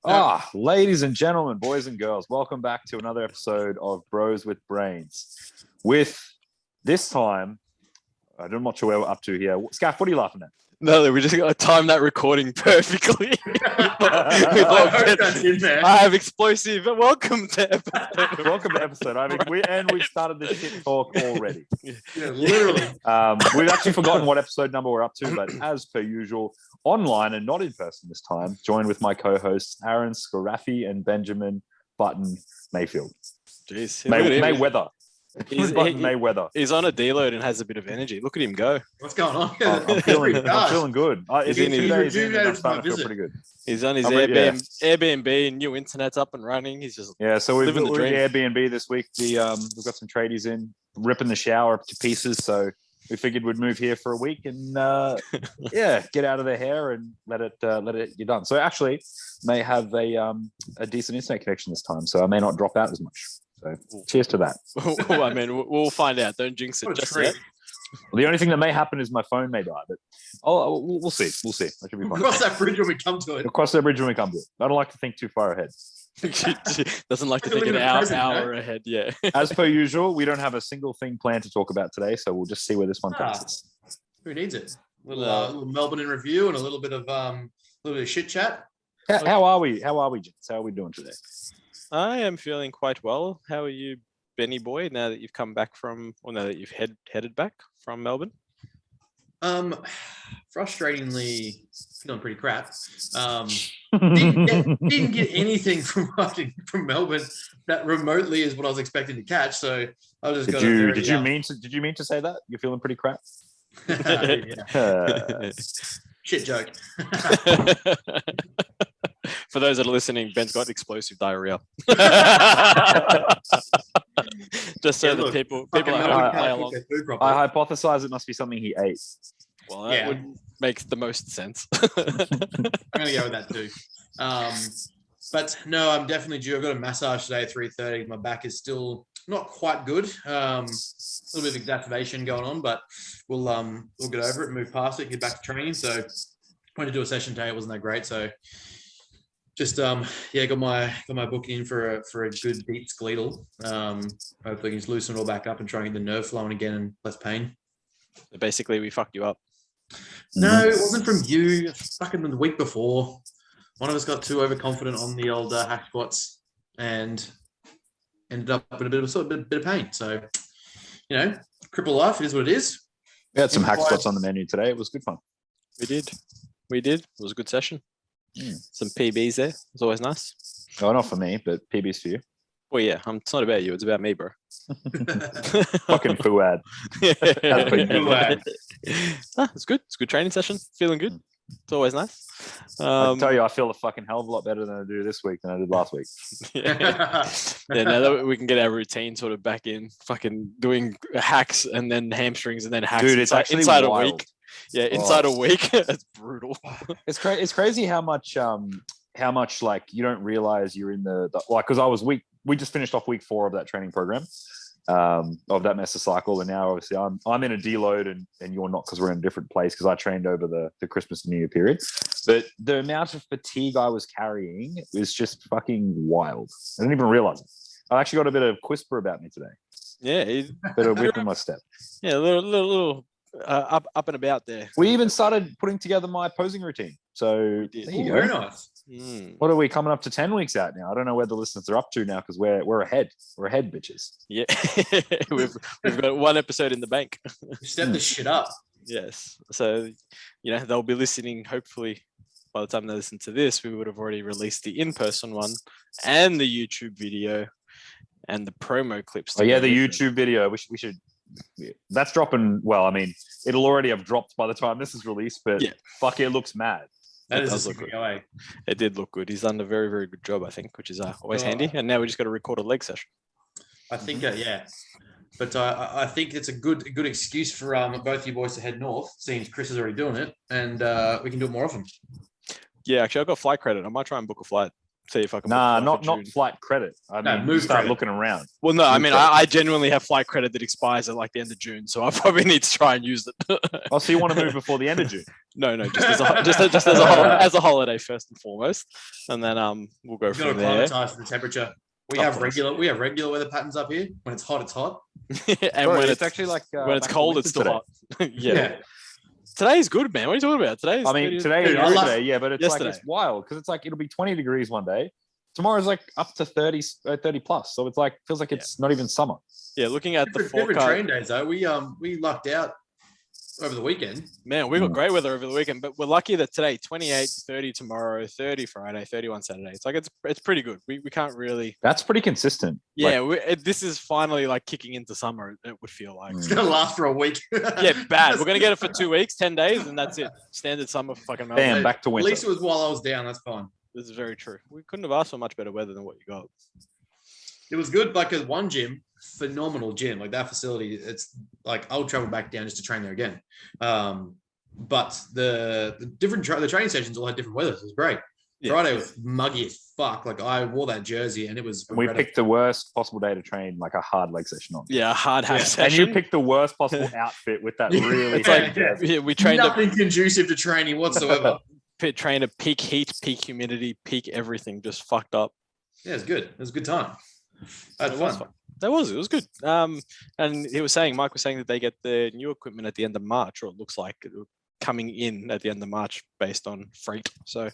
Ladies and gentlemen, boys and girls, welcome back to another episode of Bros with Brains. With this time, I'm not sure where we're up to here. Scaff, what are you laughing at? No, we just got to time that recording perfectly. I have explosive. Welcome to episode. Welcome to episode. I mean, we've started this shit talk already. Yeah, literally. We've actually forgotten what episode number we're up to, but as per usual, online and not in person this time, joined with my co-hosts Aaron Scaraffi and Benjamin Button Mayfield. Jeez, Mayweather. Mayweather. He's on a deload and has a bit of energy. Look at him go. What's going on? I'm feeling good. It's been 2 days in and I'm starting to feel pretty good. He's on his Airbnb, new internet's up and running. He's just so we're Airbnb this week. We've got some tradies in, ripping the shower up to pieces. So we figured we'd move here for a week and get out of the hair and let it get done. So actually, may have a decent internet connection this time. So I may not drop out as much. So cheers to that. Well, I mean, we'll find out. Don't jinx it just yet. Well, the only thing that may happen is my phone may die, but we'll see. We'll see. That should be fine. We'll cross that bridge when we come to it. We'll cross that bridge when we come to it. I don't like to think too far ahead. Doesn't like to think an hour ahead. Yeah. As per usual, we don't have a single thing planned to talk about today, so we'll just see where this one takes us. Who needs it? A little Melbourne in review and a little bit of shit chat. How are we, gents? How are we doing today? I am feeling quite well. How are you, Benny boy? Now that you've come back now that you've headed back from Melbourne. Frustratingly feeling pretty crap. Didn't get anything from Melbourne that remotely is what I was expecting to catch. So I just did you mean to say that you're feeling pretty crap? Shit joke. For those that are listening, Ben's got explosive diarrhea. Just so that people play along. I hypothesize it must be something he ate. Well, that would make the most sense. I'm gonna go with that too. But no, I'm definitely due. I've got a massage today at 3:30. My back is still not quite good. A little bit of exacerbation going on, but we'll get over it and move past it, get back to training. So went to do a session today. It wasn't that great. So just got my booking in for a good deep skeletal. Hopefully I can just loosen it all back up and try and get the nerve flowing again and less pain. So basically, we fucked you up. No, it wasn't from you. Fucking the week before, one of us got too overconfident on the old hack squats and ended up in a bit of pain. So, cripple life, it is what it is. We had some hack squats on the menu today. It was good fun. We did. It was a good session. Some PBs there. It's always nice. Oh, not for me, but PBs for you. Well, yeah, it's not about you. It's about me, bro. Fucking Fuad. Fuad. It's good. It's a good training session. Feeling good. It's always nice. I tell you, I feel a fucking hell of a lot better than I do this week than I did last week. Now that we can get our routine sort of back in, fucking doing hacks and then hamstrings and then hacks. Dude, it's actually inside wild. A week. Yeah, inside a week. It's brutal. It's crazy how much like you don't realize you're in the because we just finished off week 4 of that training program of that mesocycle, and now obviously I'm in a deload and you're not because we're in a different place because I trained over the Christmas and New Year period. But the amount of fatigue I was carrying was just fucking wild. I didn't even realize it. I actually got a bit of whisper about me today. Yeah, bit of whip in my step. Yeah, a little up and about there. We even started putting together my posing routine. So there you go. Very nice. What are we coming up to 10 weeks out now? I don't know where the listeners are up to now because we're ahead. We're ahead, bitches. Yeah, we've got 1 episode in the bank. Step this shit up. Yes. So they'll be listening. Hopefully, by the time they listen to this, we would have already released the in-person one and the YouTube video and the promo clips. Oh yeah, the YouTube video. We should. Yeah. That's dropping. Well, I mean, it'll already have dropped by the time this is released, but fuck, it looks mad. That does look good. It did look good. He's done a very, very good job, I think, which is always handy. And now we just got to record a leg session. I think, but I think it's a good excuse for both you boys to head north, seeing Chris is already doing it, and we can do it more often. Yeah, actually, I've got flight credit. I might try and book a flight See if I can. Nah, book not flight credit. I No, mean, move you start credit. looking around. Well, no, I Move mean, credit. I genuinely have flight credit that expires at like the end of June, so I probably need to try and use it. Oh, so you want to move before the end of June? No, just as a holiday first and foremost, and then we'll go You've got to from there. acclimatize to the temperature. We Of have course. regular weather patterns up here. When it's hot, it's hot. And Bro, when it's actually like when it's back to cold, winter it's still today. hot. Yeah. Today's good, man. What are you talking about? Today's I mean, today Dude, I is love- today, yeah, but it's like Yesterday. it's wild because it's like it'll be 20 degrees one day. Tomorrow's like up to 30 plus. So it's like feels like it's not even summer. Yeah, looking at the Different forecast, train days though. We lucked out over the weekend. man, we got great weather over the weekend, but we're lucky that today 28, 30 tomorrow, 30 Friday, 31 Saturday. It's like it's pretty good. We can't really. That's pretty consistent. Yeah, Like, this is finally like kicking into summer. It would feel like. It's gonna last for a week. Yeah, bad. We're gonna get it for 2 weeks, 10 days, and that's it. Standard summer for fucking Melbourne. bam, back to At winter. least it was while I was down. That's fine. This is very true. We couldn't have asked for much better weather than what you got. It was good. Like at one gym, phenomenal gym. Like that facility, it's like I'll travel back down just to train there again. But the different the training sessions all had different weather. It was great. Yeah. Friday was muggy as fuck. Like I wore that jersey and it was. And we regrettable. picked the worst possible day to train like a hard leg session on. Yeah, hard half Yeah. And session. you picked the worst possible outfit with that Yeah. really It's like Yeah. yeah, we trained nothing conducive to training whatsoever. trained at peak heat, peak humidity, peak everything, just fucked up. Yeah, it was good. It was a good time. I had It was fun. fun. It was good. And Mike was saying that they get the new equipment at the end of March, or it looks like coming in at the end of March based on freight. So,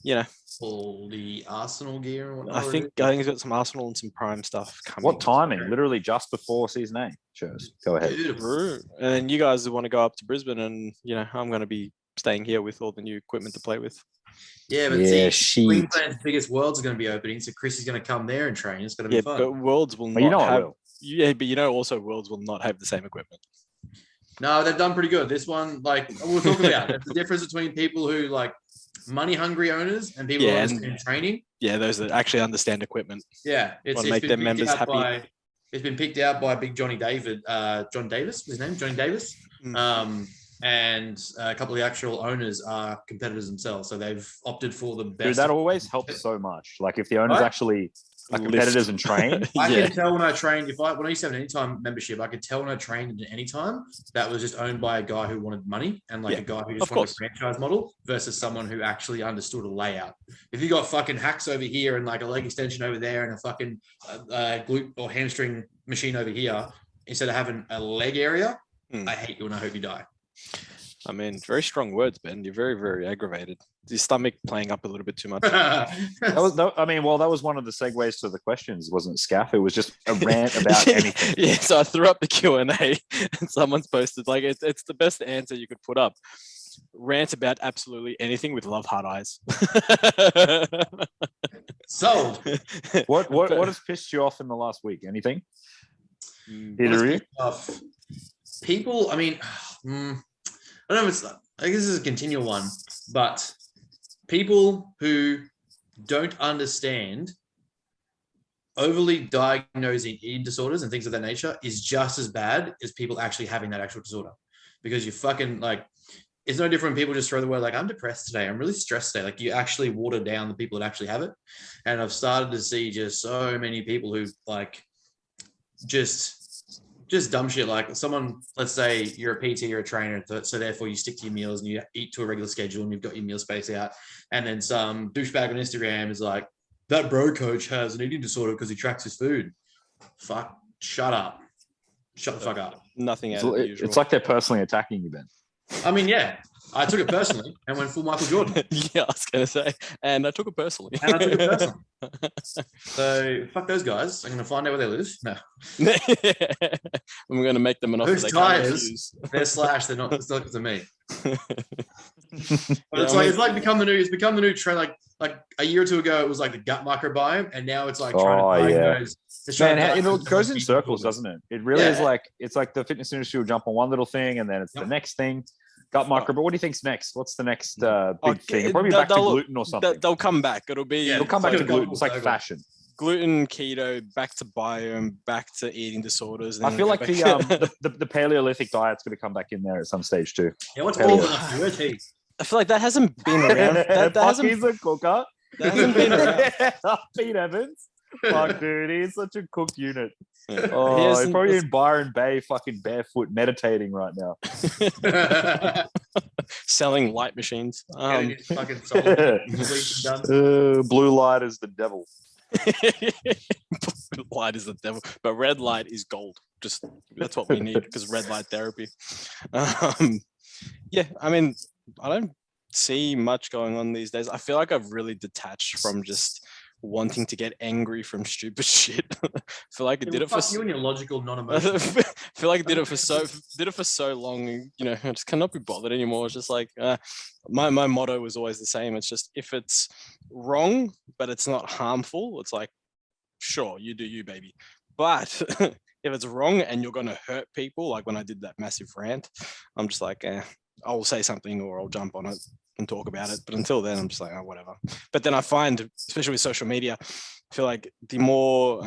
you know, All the Arsenal gear and whatnot. I think he's got some Arsenal and some Prime stuff coming. What timing? Literally just before season 8 shows. Go ahead. Beautiful. And you guys want to go up to Brisbane, and you know, I'm going to be staying here with all the new equipment to play with. Yeah, but Yeah, see, shit. Queensland's biggest worlds are going to be opening, so Chris is going to come there and train. It's going to be Yeah, fun. but Worlds will not Well, you know I have. will. Yeah, but you know also Worlds will not have the same equipment. No, they've done pretty good. This one, like we'll talk about, there's the difference between people who like money hungry owners and people Yeah, who and- understand training. Yeah, those that actually understand equipment. Yeah, Wanna make their members happy. It's been picked out by big Johnny David, John Davis, his name, Johnny Davis. Mm. And a couple of the actual owners are competitors themselves, so they've opted for the best. Dude, that always helps so much. Like if the owners Right? actually are Lift. competitors and train. I Yeah. can tell when I trained, when I used to have an anytime membership, I could tell when I trained at anytime that was just owned by a guy who wanted money and like Yeah, a guy who of just wanted course. a franchise model versus someone who actually understood a layout. If you got fucking hacks over here and like a leg extension over there and a fucking glute or hamstring machine over here, instead of having a leg area, Mm. I hate you and I hope you die. I mean, very strong words, Ben. You're very, very aggravated. Your stomach playing up a little bit too much. That was one of the segues to the questions, wasn't it, Scaff? It was just a rant about anything. Yeah, so I threw up the Q&A and someone's posted, like, it's the best answer you could put up. Rant about absolutely anything with love heart eyes. Sold. What has pissed you off in the last week? Anything? Mm, Either of you? Tough. People, I mean, I don't know if it's, I guess this is a continual one, but people who don't understand overly diagnosing eating disorders and things of that nature is just as bad as people actually having that actual disorder. Because you fucking like, it's no different. People just throw the word like, I'm depressed today. I'm really stressed today. Like you actually water down the people that actually have it. And I've started to see just so many people who like just dumb shit. Like someone, let's say you're a PT or a trainer, so therefore you stick to your meals and you eat to a regular schedule and you've got your meal space out. And then some douchebag on Instagram is like, that bro coach has an eating disorder because he tracks his food. Fuck, shut up. Shut the fuck up. Nothing out of the usual. It's like they're personally attacking you, Ben. I mean, yeah, I took it personally and went full Michael Jordan. Yeah, I was going to say. And I took it personally. And I took it personally. So fuck those guys. I'm going to find out where they live. No, I'm going to make them an offer Those they can't tires. refuse. they're slashed. They're not. It's not to me. But Yeah, it's I like mean- it's like become the new. It's become the new trend. Like a year or two ago, it was like the gut microbiome, and now it's like trying Oh, to yeah. diagnose. it's trying Man, to it diagnose goes in eating circles, disorders. doesn't it? It really is Yeah. like it's like the fitness industry will jump on one little thing and then it's the Yep. next thing. Gut micro, but what do you think's next? What's the next big Okay, thing? It'll probably be back to gluten or something. They'll come back. It'll be Yeah, It'll come back it's to like a gluten. It's like couple fashion. gluten, keto, back to biome, back to eating disorders. I feel like the Paleolithic diet's going to come back in there at some stage too. Yeah, what's Hell all yeah. the where's he? I feel like that hasn't been around. That Fuck, hasn't. he's a cooker. That hasn't been around. Pete Evans. Fuck, dude, he's such a cooked unit. Yeah. Oh, he's probably in Byron Bay, fucking barefoot, meditating right now. Selling light machines. Getting his fucking soul completion done. Blue light is the devil. Blue light is the devil, but red light is gold. Just that's what we need because red light therapy. Yeah, I mean, I don't see much going on these days. I feel like I've really detached from just wanting to get angry from stupid shit. I feel like I did it for you and your logical non-emotional. feel like I did it for so long. You know, I just cannot be bothered anymore. It's just like my motto was always the same. It's just if it's wrong but it's not harmful, it's like sure, you do you, baby. But if it's wrong and you're going to hurt people, like when I did that massive rant, I'm just like, I'll say something or I'll jump on it and talk about it. But until then, I'm just like, oh, whatever. But then I find, especially with social media, I feel like the more,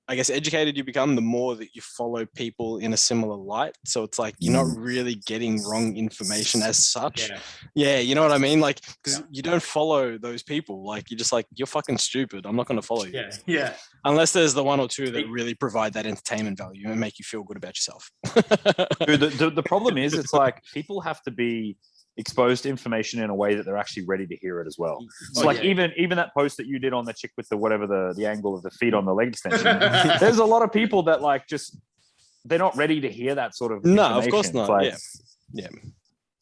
I guess, educated you become, the more that you follow people in a similar light. So it's like you're not really getting wrong information as such. Yeah, you know what I mean? Like, because you don't follow those people. Like, you're just like, you're fucking stupid. I'm not going to follow you. Yeah. Unless there's the one or two that really provide that entertainment value and make you feel good about yourself. Dude, the problem is, it's like people have to be exposed to information in a way that they're actually ready to hear it as well. So even that post that you did on the chick with the whatever the angle of the feet on the leg extension, there's a lot of people that like just they're not ready to hear that sort of no, of course not. Like, yeah,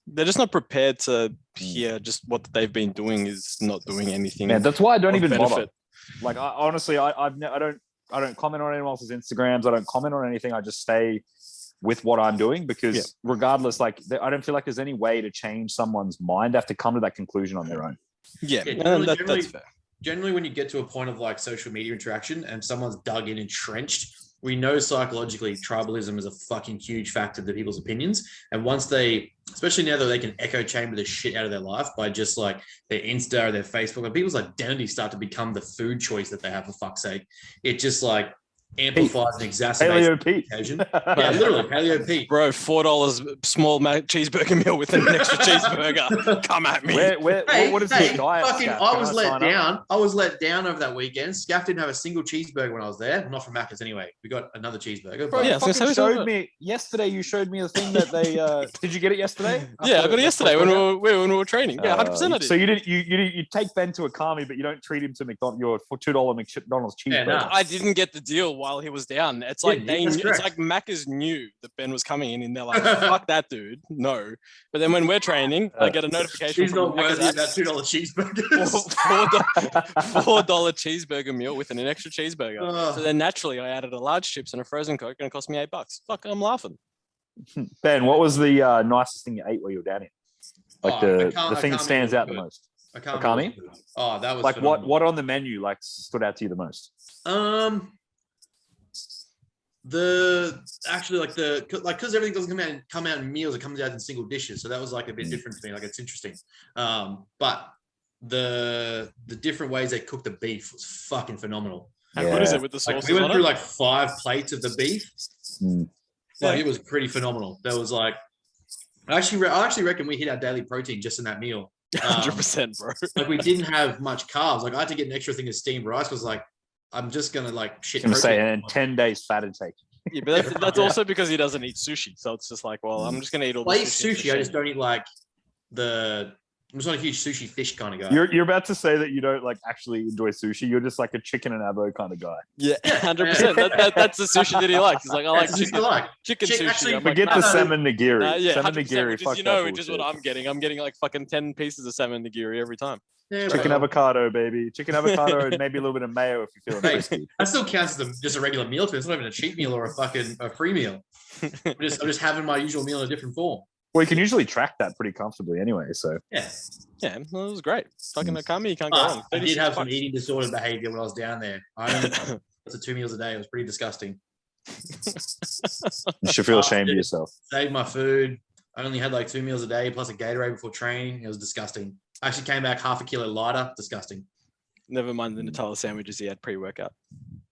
they're just not prepared to hear just what they've been doing is not doing anything. Man, that's why I don't even benefit. bother. Like honestly, I don't comment on anyone else's Instagrams. I don't comment on anything. I just stay with what I'm doing because regardless, like I don't feel like there's any way to change someone's mind. They have to come to that conclusion on their own. Yeah, that's fair. Generally, when you get to a point of like social media interaction and someone's dug in entrenched, we know psychologically tribalism is a fucking huge factor to people's opinions. And once they, especially now that they can echo chamber the shit out of their life by just like their Insta or their Facebook, and people's identities start to become the food choice that they have, for fuck's sake. It just like amplifies and exacerbates the occasion. Yeah, literally, Paleo Pete. Bro, $4 small cheeseburger meal with an extra cheeseburger. Come at me. What is this diet? Fucking, I was let down. I was let down over that weekend. Scaff didn't have a single cheeseburger when I was there. Not from Macca's anyway. We got another cheeseburger. Bro, showed me yesterday. You showed me a thing that they. Did you get it yesterday? Yeah, I got it yesterday when we were training. Yeah, 100% I did. So you take Ben to a Kami, but you don't treat him to your $2 McDonald's cheeseburger. Yeah, nah. I didn't get the deal while he was down. It's like it's like Macca's knew that Ben was coming in, and they're like, "Fuck that, dude, no." But then when we're training, I get a notification. He's not worthy of that $2 cheeseburger. $4 cheeseburger meal with an extra cheeseburger. So then naturally, I added a large chips and a frozen Coke, and it cost me $8. Fuck, I'm laughing. Ben, what was the nicest thing you ate while you were down here? Like the thing that stands out the most. Akami? Oh, that was like phenomenal. What on the menu like stood out to you the most? Because everything doesn't come out in meals, it comes out in single dishes, so that was like a bit different to me. Like, it's interesting, but the different ways they cook the beef was fucking phenomenal. And what is it with the sauce? Like, we went through like 5 plates of the beef. Like, it was pretty phenomenal. There was like, I actually reckon we hit our daily protein just in that meal. 100%, bro. Like, we didn't have much carbs. Like, I had to get an extra thing of steamed rice because like I'm just gonna like shit. I'm gonna say, and 10 days fat intake. Yeah, but that's also because he doesn't eat sushi. So it's just like, well, I'm just gonna eat all the sushi. I just don't eat like I'm just not a huge sushi fish kind of guy. You're about to say that you don't like actually enjoy sushi. You're just like a chicken and abo kind of guy. Yeah, 100%. That's the sushi that he likes. He's like, I like chicken sushi. Actually, forget the salmon nigiri. Yeah, salmon 100%, nigiri. Which is, you know, which is what I'm getting. I'm getting like fucking 10 pieces of salmon nigiri every time. Yeah, chicken avocado, baby. Chicken avocado and maybe a little bit of mayo if you're feeling crispy. That still counts as just a regular meal to me. It's not even a cheat meal or a free meal. I'm just having my usual meal in a different form. Well, you can usually track that pretty comfortably anyway. So yeah, well, it was great. Fucking Akami, you can't go wrong. I did have some eating disorder behavior when I was down there. I only ate 2 meals a day. It was pretty disgusting. You should feel ashamed of yourself. Saved my food. I only had like 2 meals a day plus a Gatorade before training. It was disgusting. I actually came back half a kilo lighter. Disgusting. Never mind the Nutella sandwiches he had pre-workout.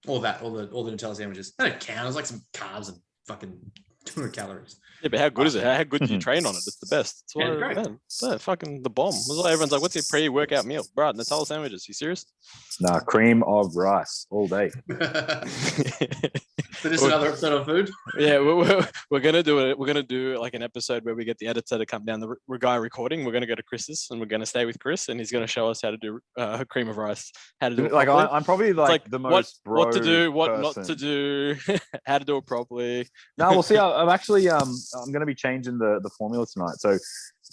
All the Nutella sandwiches. That don't count. It was like some carbs and fucking 200 calories. Yeah, but how good is it? How good do you train on it? It's the best. It's why, Yeah, great. man, fucking the bomb. That's why everyone's like, what's your pre-workout meal? Bro, Nutella sandwiches. You serious? Nah, cream of rice all day. So this is another episode of food. Yeah, we're gonna do it. We're gonna do like an episode where we get the editor to come down the guy recording. We're gonna go to Chris's and we're gonna stay with Chris, and he's gonna show us how to do cream of rice, how to do it Like properly. I'm probably like the most what to do, what person. not to do, how to do it properly. No, we'll see. I'm actually I'm going to be changing the formula tonight. So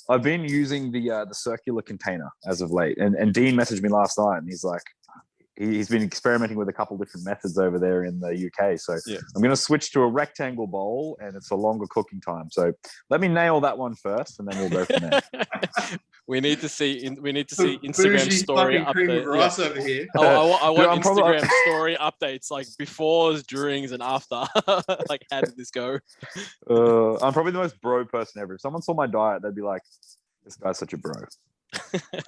I've been using the circular container as of late, and Dean messaged me last night, and he's like, he's been experimenting with a couple different methods over there in the UK. So yeah. I'm going to switch to a rectangle bowl, and it's a longer cooking time. So let me nail that one first, and then we'll go from there. We need to see Instagram story update. Rice over here. I want Instagram story updates like befores, durings, and after. Like, how did this go? I'm probably the most bro person ever. If someone saw my diet, they'd be like, "This guy's such a bro."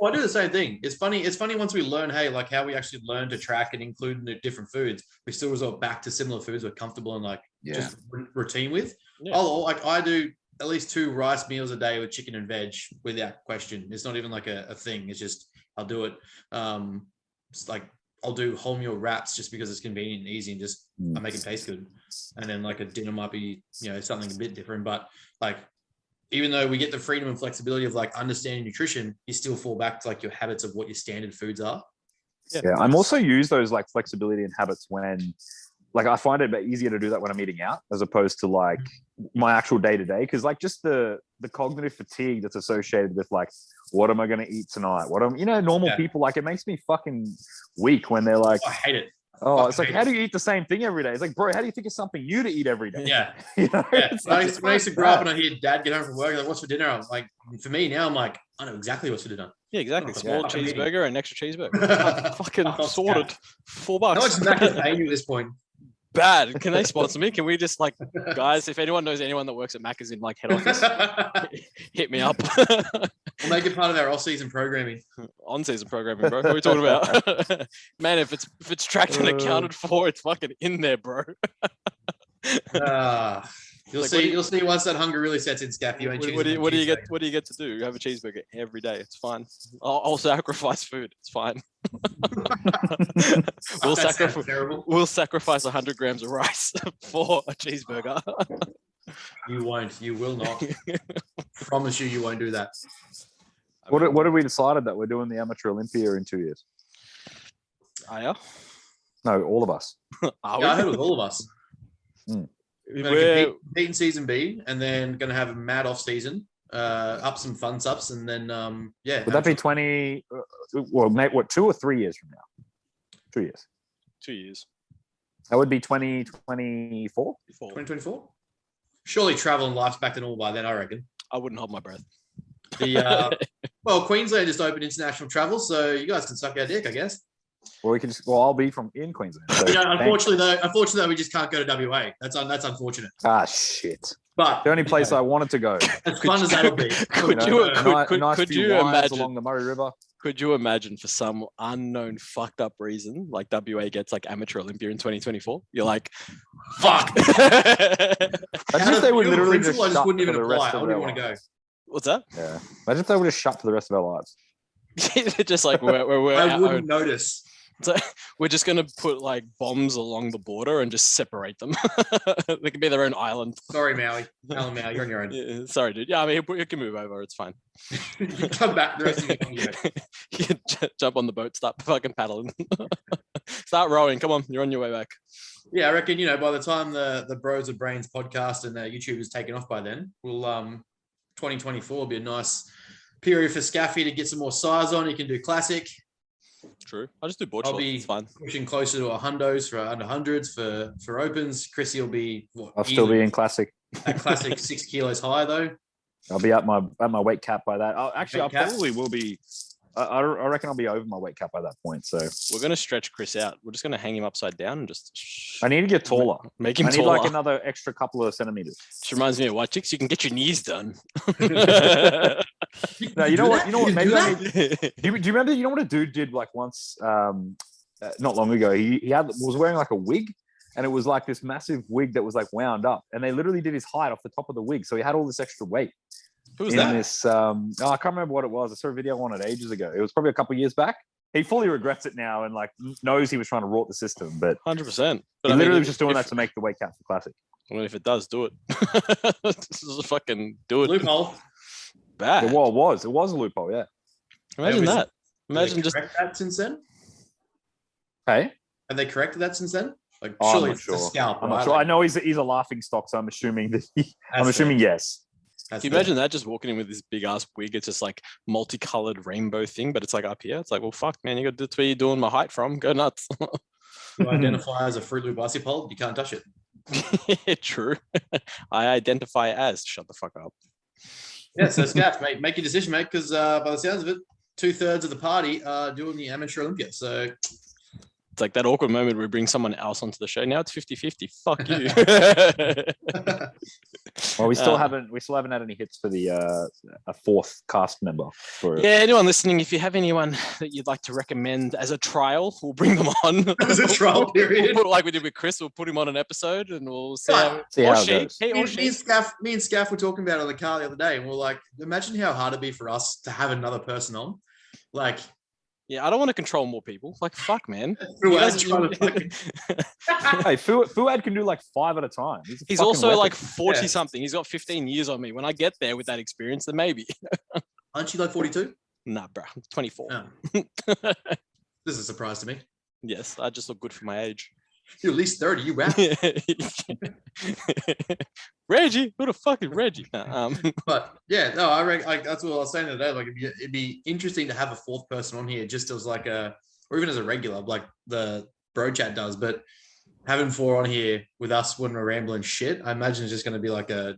Well, I do the same thing. It's funny once we learn, like how we actually learn to track and include the different foods, we still resort back to similar foods we're comfortable and just routine with. Yeah. I do at least 2 rice meals a day with chicken and veg without question. It's not even like a thing. It's just I'll do it. It's like I'll do wholemeal wraps just because it's convenient and easy and just I make it taste good. And then like a dinner might be something a bit different, but like even though we get the freedom and flexibility of like understanding nutrition, you still fall back to like your habits of what your standard foods are. Yeah, I'm also use those like flexibility and habits when like I find it a bit easier to do that when I'm eating out as opposed to like my actual day to day. Cause like just the cognitive fatigue that's associated with like, what am I going to eat tonight? Normal people, like it makes me fucking weak when they're like, I hate it. Oh, it's like, how do you eat the same thing every day? It's like, bro, how do you think of something new to eat every day? Yeah. When I used to grow up and I hear dad get home from work, like, what's for dinner? I'm like, for me now, I'm like, I know exactly what's for dinner. Yeah, exactly. Small cheeseburger and extra cheeseburger. Fucking sorted. $4. How much Mac is paying you at this point? Bad. Can they sponsor me? Can we just like, guys, if anyone knows anyone that works at Macca's in like head office, hit me up. We'll make it part of our off-season programming. On-season programming, bro. What are we talking about? Man, if it's tracked and accounted for, it's fucking in there, bro. You'll see once that hunger really sets in, Scaff. You ain't what do you get to do? You have a cheeseburger every day. It's fine. I'll sacrifice food. It's fine. We'll sacrifice 100 grams of rice for a cheeseburger. You won't. You will not. Promise you won't do that. What have we decided that we're doing the Amateur Olympia in 2 years? Yeah? No, all of us. I heard with all of us. We're going to compete in season B and then going to have a mad off season, up some fun subs, and then Would that be 20? Well, mate, what 2 or 3 years from now? 2 years. 2 years. That would be 2024. 2024. Surely travel and life's back to normal by then, I reckon. I wouldn't hold my breath. Well, Queensland just opened international travel, so you guys can suck our dick, I guess. Well, I'll be in Queensland. So unfortunately, we just can't go to WA. That's unfortunate. Ah, shit. But the only place I wanted to go. As fun as that'll be. Could you imagine along the Murray River? Could you imagine for some unknown fucked up reason, like WA gets like Amateur Olympia in 2024? You're like, fuck. Imagine if they would literally just shut wouldn't even for the apply. rest I of wouldn't their want to go. lives. What's that? Yeah. Imagine if they would just shut for the rest of our lives. Just like we're I wouldn't notice. So we're just gonna put like bombs along the border and just separate them. They can be their own island. Sorry, Maui. Alan Maui, you're on your own. Yeah, sorry, dude. Yeah, I mean, you can move over. It's fine. You come back. The rest of you you can jump on the boat, start fucking paddling, start rowing. Come on, you're on your way back. Yeah, I reckon by the time the Bros of Brains podcast and YouTube is taken off by then, we'll 2024 will be a nice period for Scaffy to get some more size on. He can do classic. True. I'll just do board I'll shorts. be It's fine. pushing closer to 100s for under hundreds for opens. Chrissy will be I'll still be in classic. That classic 6 kilos high though. I'll be at my weight cap by that. I cap? probably will be. I reckon I'll be over my weight cap by that point. So we're gonna stretch Chris out. We're just gonna hang him upside down and just. I need to get taller. Make him I need taller. like another extra couple of centimeters. Which reminds me of white chicks. You can get your knees done. No, you know what? Maybe do you remember? You know what a dude did like once, not long ago. He was wearing like a wig, and it was like this massive wig that was like wound up, and they literally did his height off the top of the wig, so he had all this extra weight. Who was in that? this I can't remember what it was. I saw a video on it ages ago. It was probably a couple of years back. He fully regrets it now and like knows he was trying to rort the system, but 100%. he literally was just doing that to make the weight capsule classic. I mean, if it does, do it. This is a fucking do it. Loophole. Bad. It was a loophole. Yeah. Imagine Yeah, that. Imagine Have they just corrected that since then. Hey, Have they corrected that since then? Like, I'm surely not it's sure. a scalp. I'm right? not sure. I know he's a laughing stock, so I'm assuming that I'm That's assuming fair. yes. That's Can you imagine that, just walking in with this big ass wig? It's just like multicolored rainbow thing, but it's like up here. It's like, well, fuck, man, you got that's where you're doing my height from. Go nuts. You identify as a Fruit Loop icy pole, you can't touch it. True. I identify as. Shut the fuck up. Yeah, so Scaff, mate, make your decision, mate, because by the sounds of it, 2/3 of the party are doing the amateur Olympia. So It's like that awkward moment where we bring someone else onto the show. Now it's 50-50. Fuck you. Well, we still haven't had any hits for the a fourth cast member. Yeah, anyone listening, if you have anyone that you'd like to recommend as a trial, we'll bring them on. as a trial period. We'll put, like we did with Chris, we'll put him on an episode and we'll see Right. See or how it she, goes. he or Me she. and Scaff were talking about it on the car the other day, and we're like, imagine how hard it'd be for us to have another person on. Like, Yeah, I don't want to control more people. Like, fuck, man. through You our guys- trying to fucking- Hey, Fuad can do like 5 at a time. He's, a He's fucking also weapon. like 40 Yeah. something. He's got 15 years on me. When I get there with that experience, then maybe. Aren't you like 42? Nah, bro. 24. Oh. This is a surprise to me. Yes, I just look good for my age. You're at least 30. You rap. Reggie, who the fuck is Reggie? Nah, But yeah, no, I reckon that's what I was saying the other day. Like, it'd be interesting to have a fourth person on here, just as like or even as a regular, like the bro chat does. But having 4 on here with us when we're rambling shit, I imagine it's just going to be like I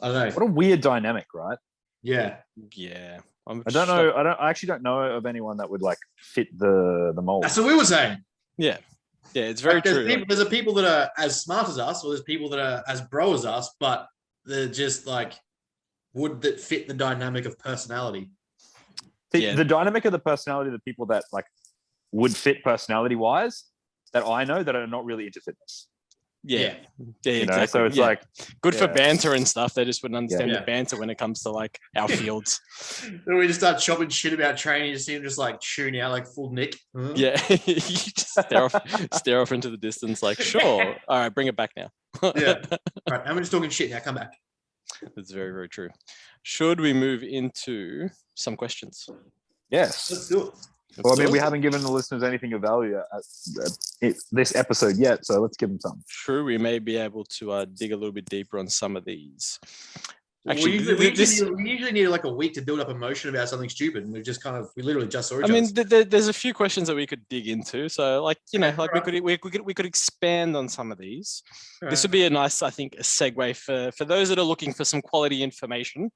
don't know. What a weird dynamic, right? Yeah, yeah. I don't know. I actually don't know of anyone that would like fit the mold. that's what we were saying. Yeah. Yeah, it's very Like, there's true. people- there's people that are as smart as us, or there's people that are as bro as us, but they're just like that fit the dynamic of personality. The dynamic of the personality of the people that like would fit personality wise that I know that are not really into fitness. Yeah, You know, exactly. so it's Yeah. like Good for yeah. banter and stuff. They just wouldn't understand Yeah. the banter when it comes to like our fields. Then we just start chopping shit about training. You see him just like shooting out like full Nick. Huh? Yeah, you just stare off into the distance, like, sure. All right, bring it back now. Yeah. All right, I'm just talking shit now. Come back. That's very, very true. Should we move into some questions? yes. Let's do it. Well, I mean, we haven't given the listeners anything of value at this episode yet, so let's give them some. True, we may be able to dig a little bit deeper on some of these. Well, Actually, we this- usually need like a week to build up emotion about something stupid, and we literally just saw each I mean, other. there's a few questions that we could dig into. So, like, you know, like we could expand on some of these. This would be a nice, I think, a segue for those that are looking for some quality information.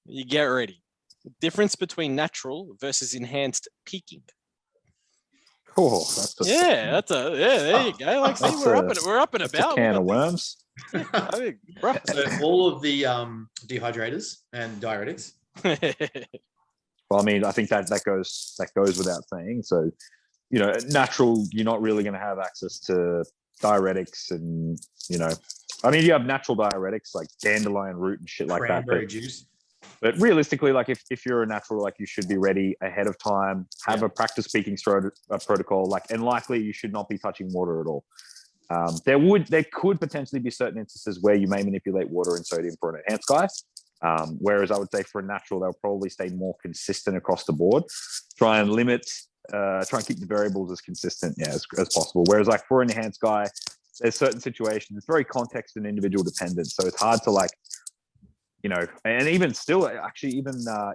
You get ready. The difference between natural versus enhanced peaking. Oh, that's There you go. Like, see, That's we're a- up and that's about. a can of worms. I think, bro. So all of the dehydrators and diuretics. Well, I mean, I think that goes without saying. So, you know, natural, you're not really going to have access to diuretics, and you know, I mean, you have natural diuretics like dandelion root and shit like that. Cranberry juice. But realistically, like if you're a natural, like you should be ready ahead of time, have a practice peaking protocol, like, and likely you should not be touching water at all. There could potentially be certain instances where you may manipulate water and sodium for an enhanced guy. Whereas I would say for a natural, they'll probably stay more consistent across the board. Try and keep the variables as consistent as possible. Whereas like for an enhanced guy, there's certain situations, it's very context and individual dependent. So it's hard to like, you know, and even still, actually,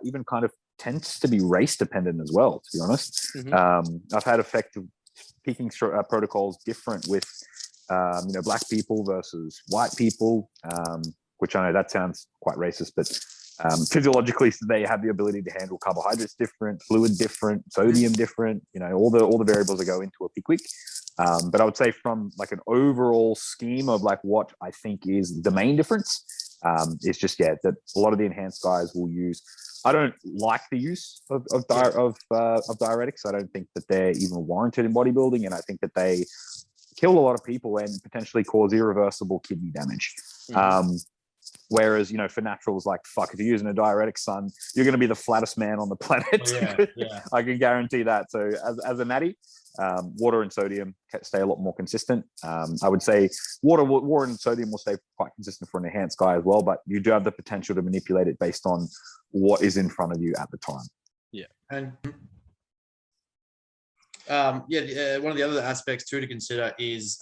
even kind of tends to be race dependent as well, to be honest. I've had effective peaking protocols different with, you know, black people versus white people, which I know that sounds quite racist, but physiologically, they have the ability to handle carbohydrates different, fluid different, sodium different, you know, all the variables that go into a peak week. But I would say from like an overall scheme of like what I think is the main difference, is just that a lot of the enhanced guys will use. I don't like the use of diuretics. I don't think that they're even warranted in bodybuilding, and I think that they kill a lot of people and potentially cause irreversible kidney damage. Whereas, for naturals, like, fuck, if you're using a diuretic, son, you're going to be the flattest man on the planet. Yeah. I can guarantee that. So as a natty, water and sodium stay a lot more consistent. I would say water and sodium will stay quite consistent for an enhanced guy as well, but you do have the potential to manipulate it based on what is in front of you at the time. Yeah. And one of the other aspects too to consider is,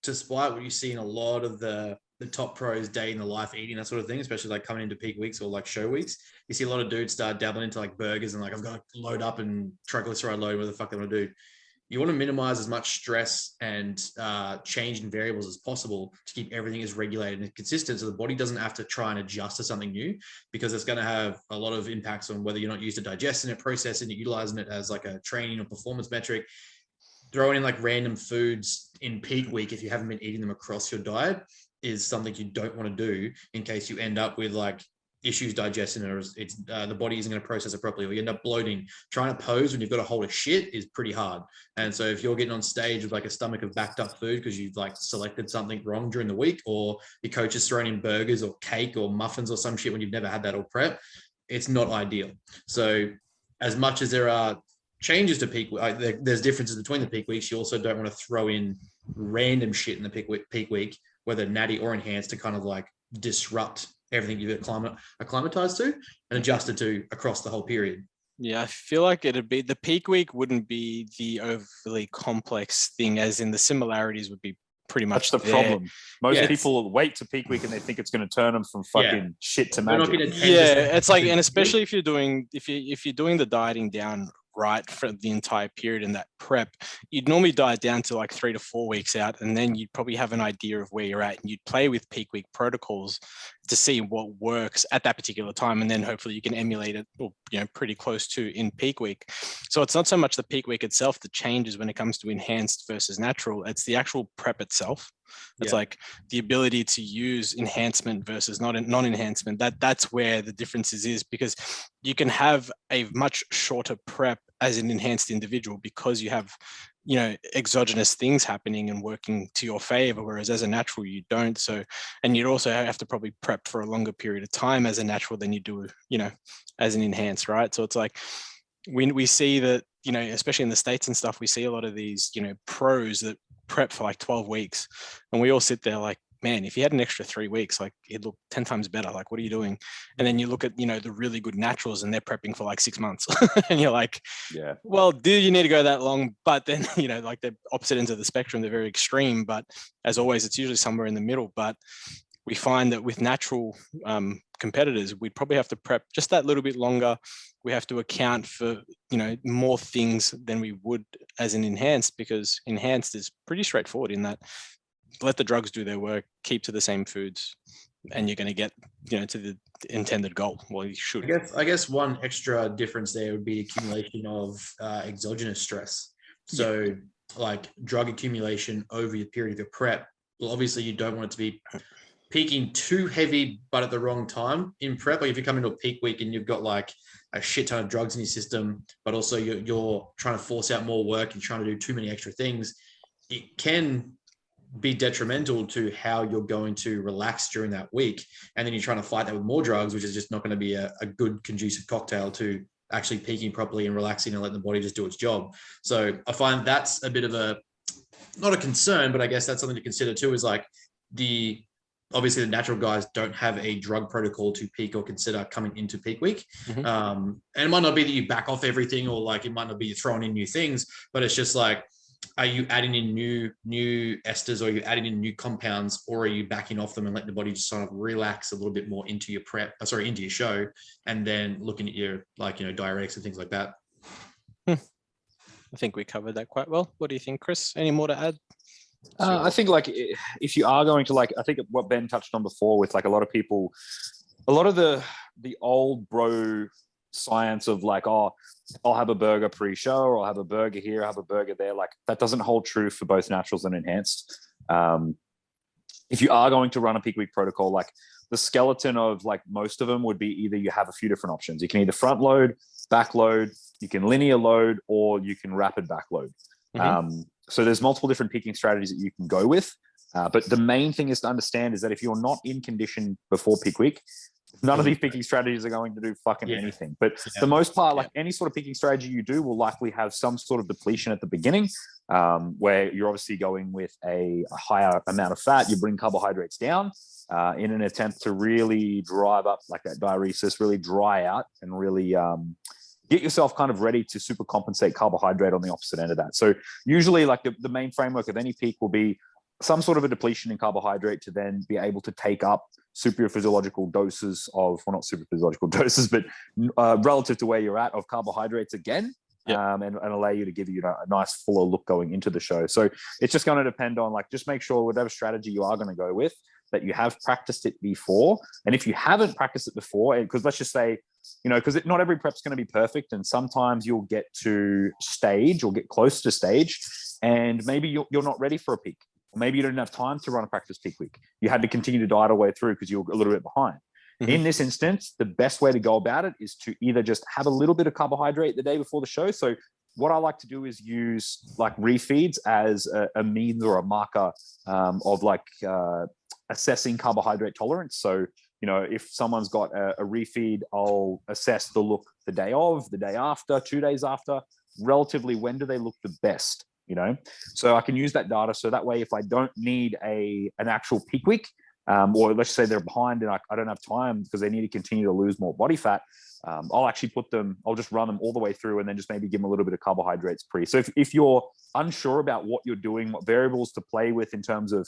despite what you see in a lot of the top pros day in the life eating, that sort of thing, especially like coming into peak weeks or like show weeks, you see a lot of dudes start dabbling into like burgers and like, I've got to load up and triglyceride load, whatever the fuck they want to do. You want to minimize as much stress and change in variables as possible to keep everything as regulated and consistent, so the body doesn't have to try and adjust to something new, because it's going to have a lot of impacts on whether you're not used to digesting it, processing it, utilizing it as like a training or performance metric. Throwing in like random foods in peak week, if you haven't been eating them across your diet, is something you don't want to do, in case you end up with like issues digesting it, or it's the body isn't going to process it properly, or you end up bloating. Trying to pose when you've got a hold of shit is pretty hard. And so if you're getting on stage with like a stomach of backed up food because you've like selected something wrong during the week, or your coach is throwing in burgers or cake or muffins or some shit when you've never had that all prep, it's not ideal. So as much as there are changes to peak, there's differences between the peak weeks, you also don't want to throw in random shit in the peak week, whether natty or enhanced, to kind of like disrupt everything you've acclimatized to and adjusted to across the whole period. Yeah, I feel like it'd be the peak week wouldn't be the overly complex thing, as in the similarities would be pretty much That's the there. problem. Most people wait to peak week and they think it's going to turn them from fucking shit to magic. It's like, and especially if you're doing the dieting down right for the entire period in that prep, you'd normally diet down to like 3 to 4 weeks out, and then you'd probably have an idea of where you're at, and you'd play with peak week protocols to see what works at that particular time, and then hopefully you can emulate it, or pretty close to in peak week. So it's not so much the peak week itself that changes when it comes to enhanced versus natural, it's the actual prep itself. It's like the ability to use enhancement versus non-enhancement. That's where the differences is, because you can have a much shorter prep as an enhanced individual because you have, exogenous things happening and working to your favor, whereas as a natural you don't. So, and you'd also have to probably prep for a longer period of time as a natural than you do, as an enhanced, right? So it's like we see that, especially in the States and stuff, we see a lot of these, pros that prep for like 12 weeks, and we all sit there like, man, if you had an extra 3 weeks, like it'd look 10 times better. Like, what are you doing? And then you look at, the really good naturals and they're prepping for like 6 months and you're like, yeah, well, do you need to go that long? But then, like they're opposite ends of the spectrum. They're very extreme, but as always, it's usually somewhere in the middle. But we find that with natural competitors, we'd probably have to prep just that little bit longer. We have to account for, more things than we would as an enhanced, because enhanced is pretty straightforward in that let the drugs do their work, keep to the same foods, and you're going to get, to the intended goal. Well, you should. I guess one extra difference there would be accumulation of exogenous stress. So like drug accumulation over your period of your prep. Well, obviously you don't want it to be peaking too heavy, but at the wrong time in prep. Like if you come into a peak week and you've got like a shit ton of drugs in your system, but also you're trying to force out more work and trying to do too many extra things, it can be detrimental to how you're going to relax during that week. And then you're trying to fight that with more drugs, which is just not going to be a good conducive cocktail to actually peaking properly and relaxing and letting the body just do its job. So I find that's a bit of not a concern, but I guess that's something to consider too, is like obviously the natural guys don't have a drug protocol to peak or consider coming into peak week. And it might not be that you back off everything, or like it might not be you throwing in new things, but it's just like, are you adding in new esters, or are you adding in new compounds, or are you backing off them and letting the body just sort of relax a little bit more into your into your show, and then looking at your diuretics and things like that? I think we covered that quite well. What do you think, Chris? Any more to add? I think like if you are going to I think what Ben touched on before with like a lot of people, a lot of the old bro science of like, oh, I'll have a burger pre-show, or I'll have a burger here, I'll have a burger there. Like that doesn't hold true for both naturals and enhanced. If you are going to run a peak week protocol, like the skeleton of like most of them would be either you have a few different options. You can either front load, back load, you can linear load, or you can rapid back load. So there's multiple different peaking strategies that you can go with. But the main thing is to understand is that if you're not in condition before peak week, none of these peaking strategies are going to do fucking anything. But for the most part, like any sort of peaking strategy you do will likely have some sort of depletion at the beginning, where you're obviously going with a higher amount of fat. You bring carbohydrates down in an attempt to really drive up like that diuresis, really dry out and really get yourself kind of ready to super compensate carbohydrate on the opposite end of that. So usually like the main framework of any peak will be some sort of a depletion in carbohydrate to then be able to take up superior physiological doses of, well, not super physiological doses, but relative to where you're at of carbohydrates again, and allow you to give you a nice fuller look going into the show. So it's just going to depend on like, just make sure whatever strategy you are going to go with, that you have practiced it before. And if you haven't practiced it before, because let's just say, because not every prep's going to be perfect. And sometimes you'll get to stage or get close to stage and maybe you're not ready for a peak. Maybe you don't have time to run a practice peak week. You had to continue to diet all the way through because you're a little bit behind. In this instance, the best way to go about it is to either just have a little bit of carbohydrate the day before the show. So what I like to do is use like refeeds as a means or a marker of like assessing carbohydrate tolerance. So, if someone's got a refeed, I'll assess the look the day of, the day after, 2 days after, relatively when do they look the best? So I can use that data. So that way, if I don't need an actual peak week, or let's say they're behind and I don't have time because they need to continue to lose more body fat, I'll actually I'll just run them all the way through and then just maybe give them a little bit of carbohydrates pre. So if you're unsure about what you're doing, what variables to play with in terms of,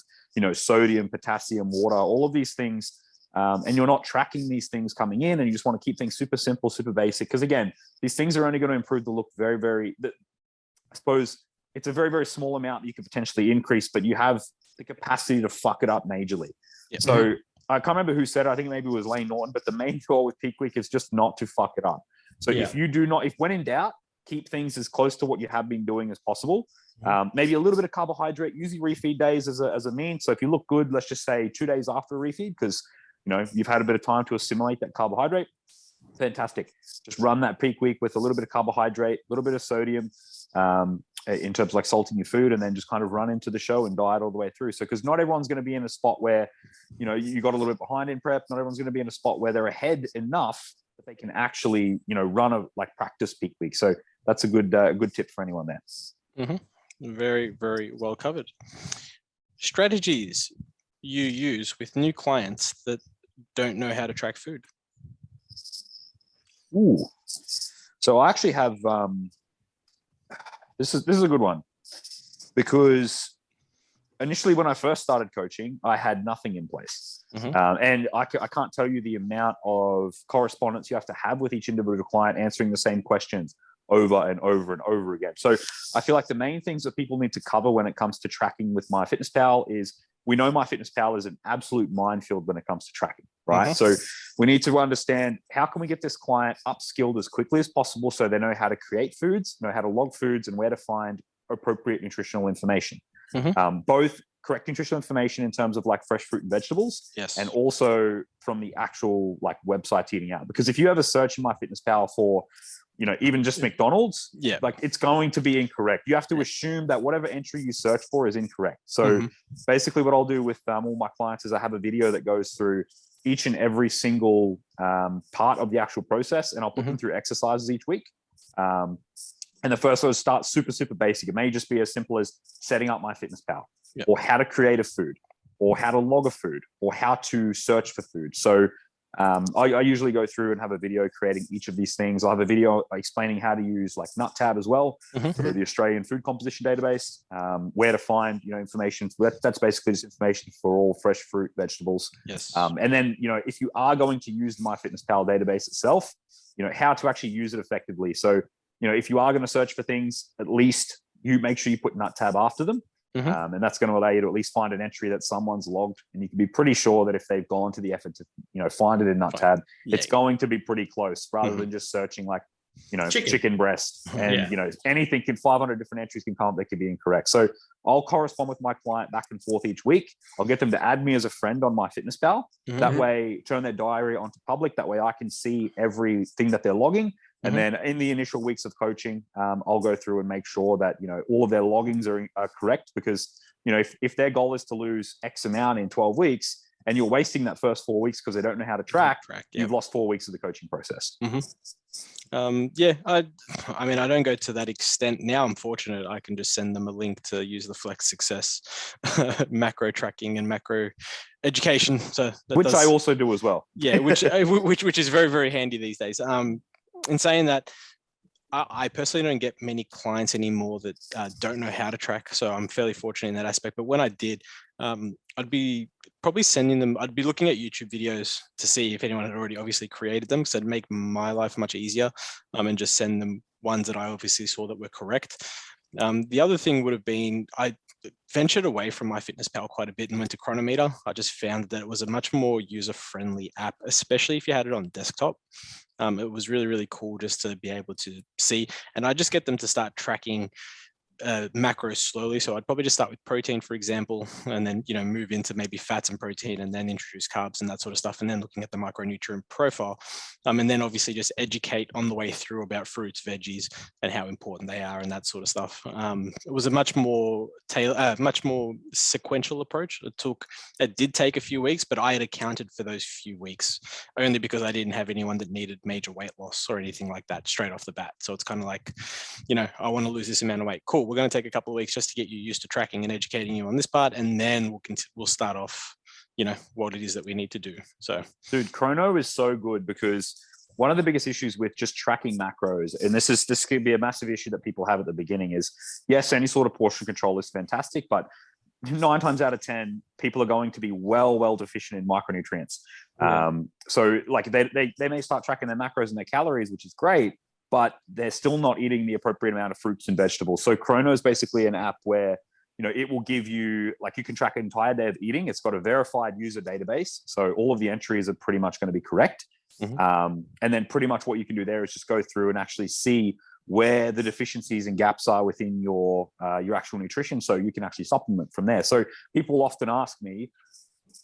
sodium, potassium, water, all of these things, and you're not tracking these things coming in and you just want to keep things super simple, super basic. Because again, these things are only going to improve the look very, very, I suppose, it's a very, very small amount that you could potentially increase, but you have the capacity to fuck it up majorly. So I can't remember who said it. I think maybe it was Lane Norton, but the main goal with peak week is just not to fuck it up. So if when in doubt, keep things as close to what you have been doing as possible. Maybe a little bit of carbohydrate, use your refeed days as a means. So if you look good, let's just say 2 days after a refeed, because you've had a bit of time to assimilate that carbohydrate. Fantastic. Just run that peak week with a little bit of carbohydrate, a little bit of sodium, in terms of like salting your food, and then just kind of run into the show and diet all the way through. So, because not everyone's going to be in a spot where, you got a little bit behind in prep. Not everyone's going to be in a spot where they're ahead enough that they can actually, run a practice peak week. So that's a good tip for anyone there. Very, very well covered. Strategies you use with new clients that don't know how to track food. Ooh. So I actually have, this is a good one, because initially when I first started coaching, I had nothing in place. And I can't tell you the amount of correspondence you have to have with each individual client answering the same questions over and over and over again. So I feel like the main things that people need to cover when it comes to tracking with MyFitnessPal is, we know MyFitnessPal is an absolute minefield when it comes to tracking, right? So we need to understand, how can we get this client upskilled as quickly as possible so they know how to create foods, know how to log foods, and where to find appropriate nutritional information. Both correct nutritional information in terms of like fresh fruit and vegetables, and also from the actual like websites eating out. Because if you ever search in MyFitnessPal for, even just McDonald's, like it's going to be incorrect. You have to assume that whatever entry you search for is incorrect. So basically what I'll do with all my clients is I have a video that goes through each and every single part of the actual process, and I'll put them through exercises each week. And the first one starts super, super basic. It may just be as simple as setting up MyFitnessPal, or how to create a food, or how to log a food, or how to search for food. So I usually go through and have a video creating each of these things. I'll have a video explaining how to use like NutTab as well, for the Australian Food Composition Database, where to find, information. That's basically just information for all fresh fruit, vegetables. And then, if you are going to use the MyFitnessPal database itself, how to actually use it effectively. So, if you are going to search for things, at least you make sure you put NutTab after them. And that's going to allow you to at least find an entry that someone's logged, and you can be pretty sure that if they've gone to the effort to, find it in NutTab, it's going to be pretty close, rather than just searching like, chicken breast and, anything 500 different entries can come up that could be incorrect. So I'll correspond with my client back and forth each week. I'll get them to add me as a friend on MyFitnessPal. That way, turn their diary onto public. That way I can see everything that they're logging. And then in the initial weeks of coaching, I'll go through and make sure that, all of their loggings are correct, because, if their goal is to lose X amount in 12 weeks and you're wasting that first 4 weeks because they don't know how to track, you've lost 4 weeks of the coaching process. Yeah, I mean, I don't go to that extent now. I'm fortunate. I can just send them a link to use the Flex Success macro tracking and macro education. So which I also do as well. Yeah, which is very, very handy these days. In saying that, I personally don't get many clients anymore that don't know how to track. So I'm fairly fortunate in that aspect. But when I did, I'd be probably sending them, I'd be looking at YouTube videos to see if anyone had already obviously created them, because it'd make my life much easier, and just send them ones that I obviously saw that were correct. The other thing would have been, I ventured away from MyFitnessPal quite a bit and went to Chronometer. I just found that it was a much more user-friendly app, especially if you had it on desktop. It was really, really cool just to be able to see. And I just get them to start tracking macros slowly. So I'd probably just start with protein, for example, and then, move into maybe fats and protein, and then introduce carbs and that sort of stuff. And then looking at the micronutrient profile. And then obviously just educate on the way through about fruits, veggies, and how important they are and that sort of stuff. It was a much more sequential approach. It did take a few weeks, but I had accounted for those few weeks only because I didn't have anyone that needed major weight loss or anything like that straight off the bat. So it's kind of like, I want to lose this amount of weight. Cool. We're going to take a couple of weeks just to get you used to tracking and educating you on this part. And then we'll start off, what it is that we need to do. So, dude, Chrono is so good, because one of the biggest issues with just tracking macros, and this could be a massive issue that people have at the beginning, is yes, any sort of portion control is fantastic, but 9 times out of 10, people are going to be well deficient in micronutrients. So like they may start tracking their macros and their calories, which is great, but they're still not eating the appropriate amount of fruits and vegetables. So Chrono is basically an app where, it will give you, like, you can track an entire day of eating. It's got a verified user database. So all of the entries are pretty much going to be correct. And then pretty much what you can do there is just go through and actually see where the deficiencies and gaps are within your actual nutrition. So you can actually supplement from there. So people often ask me,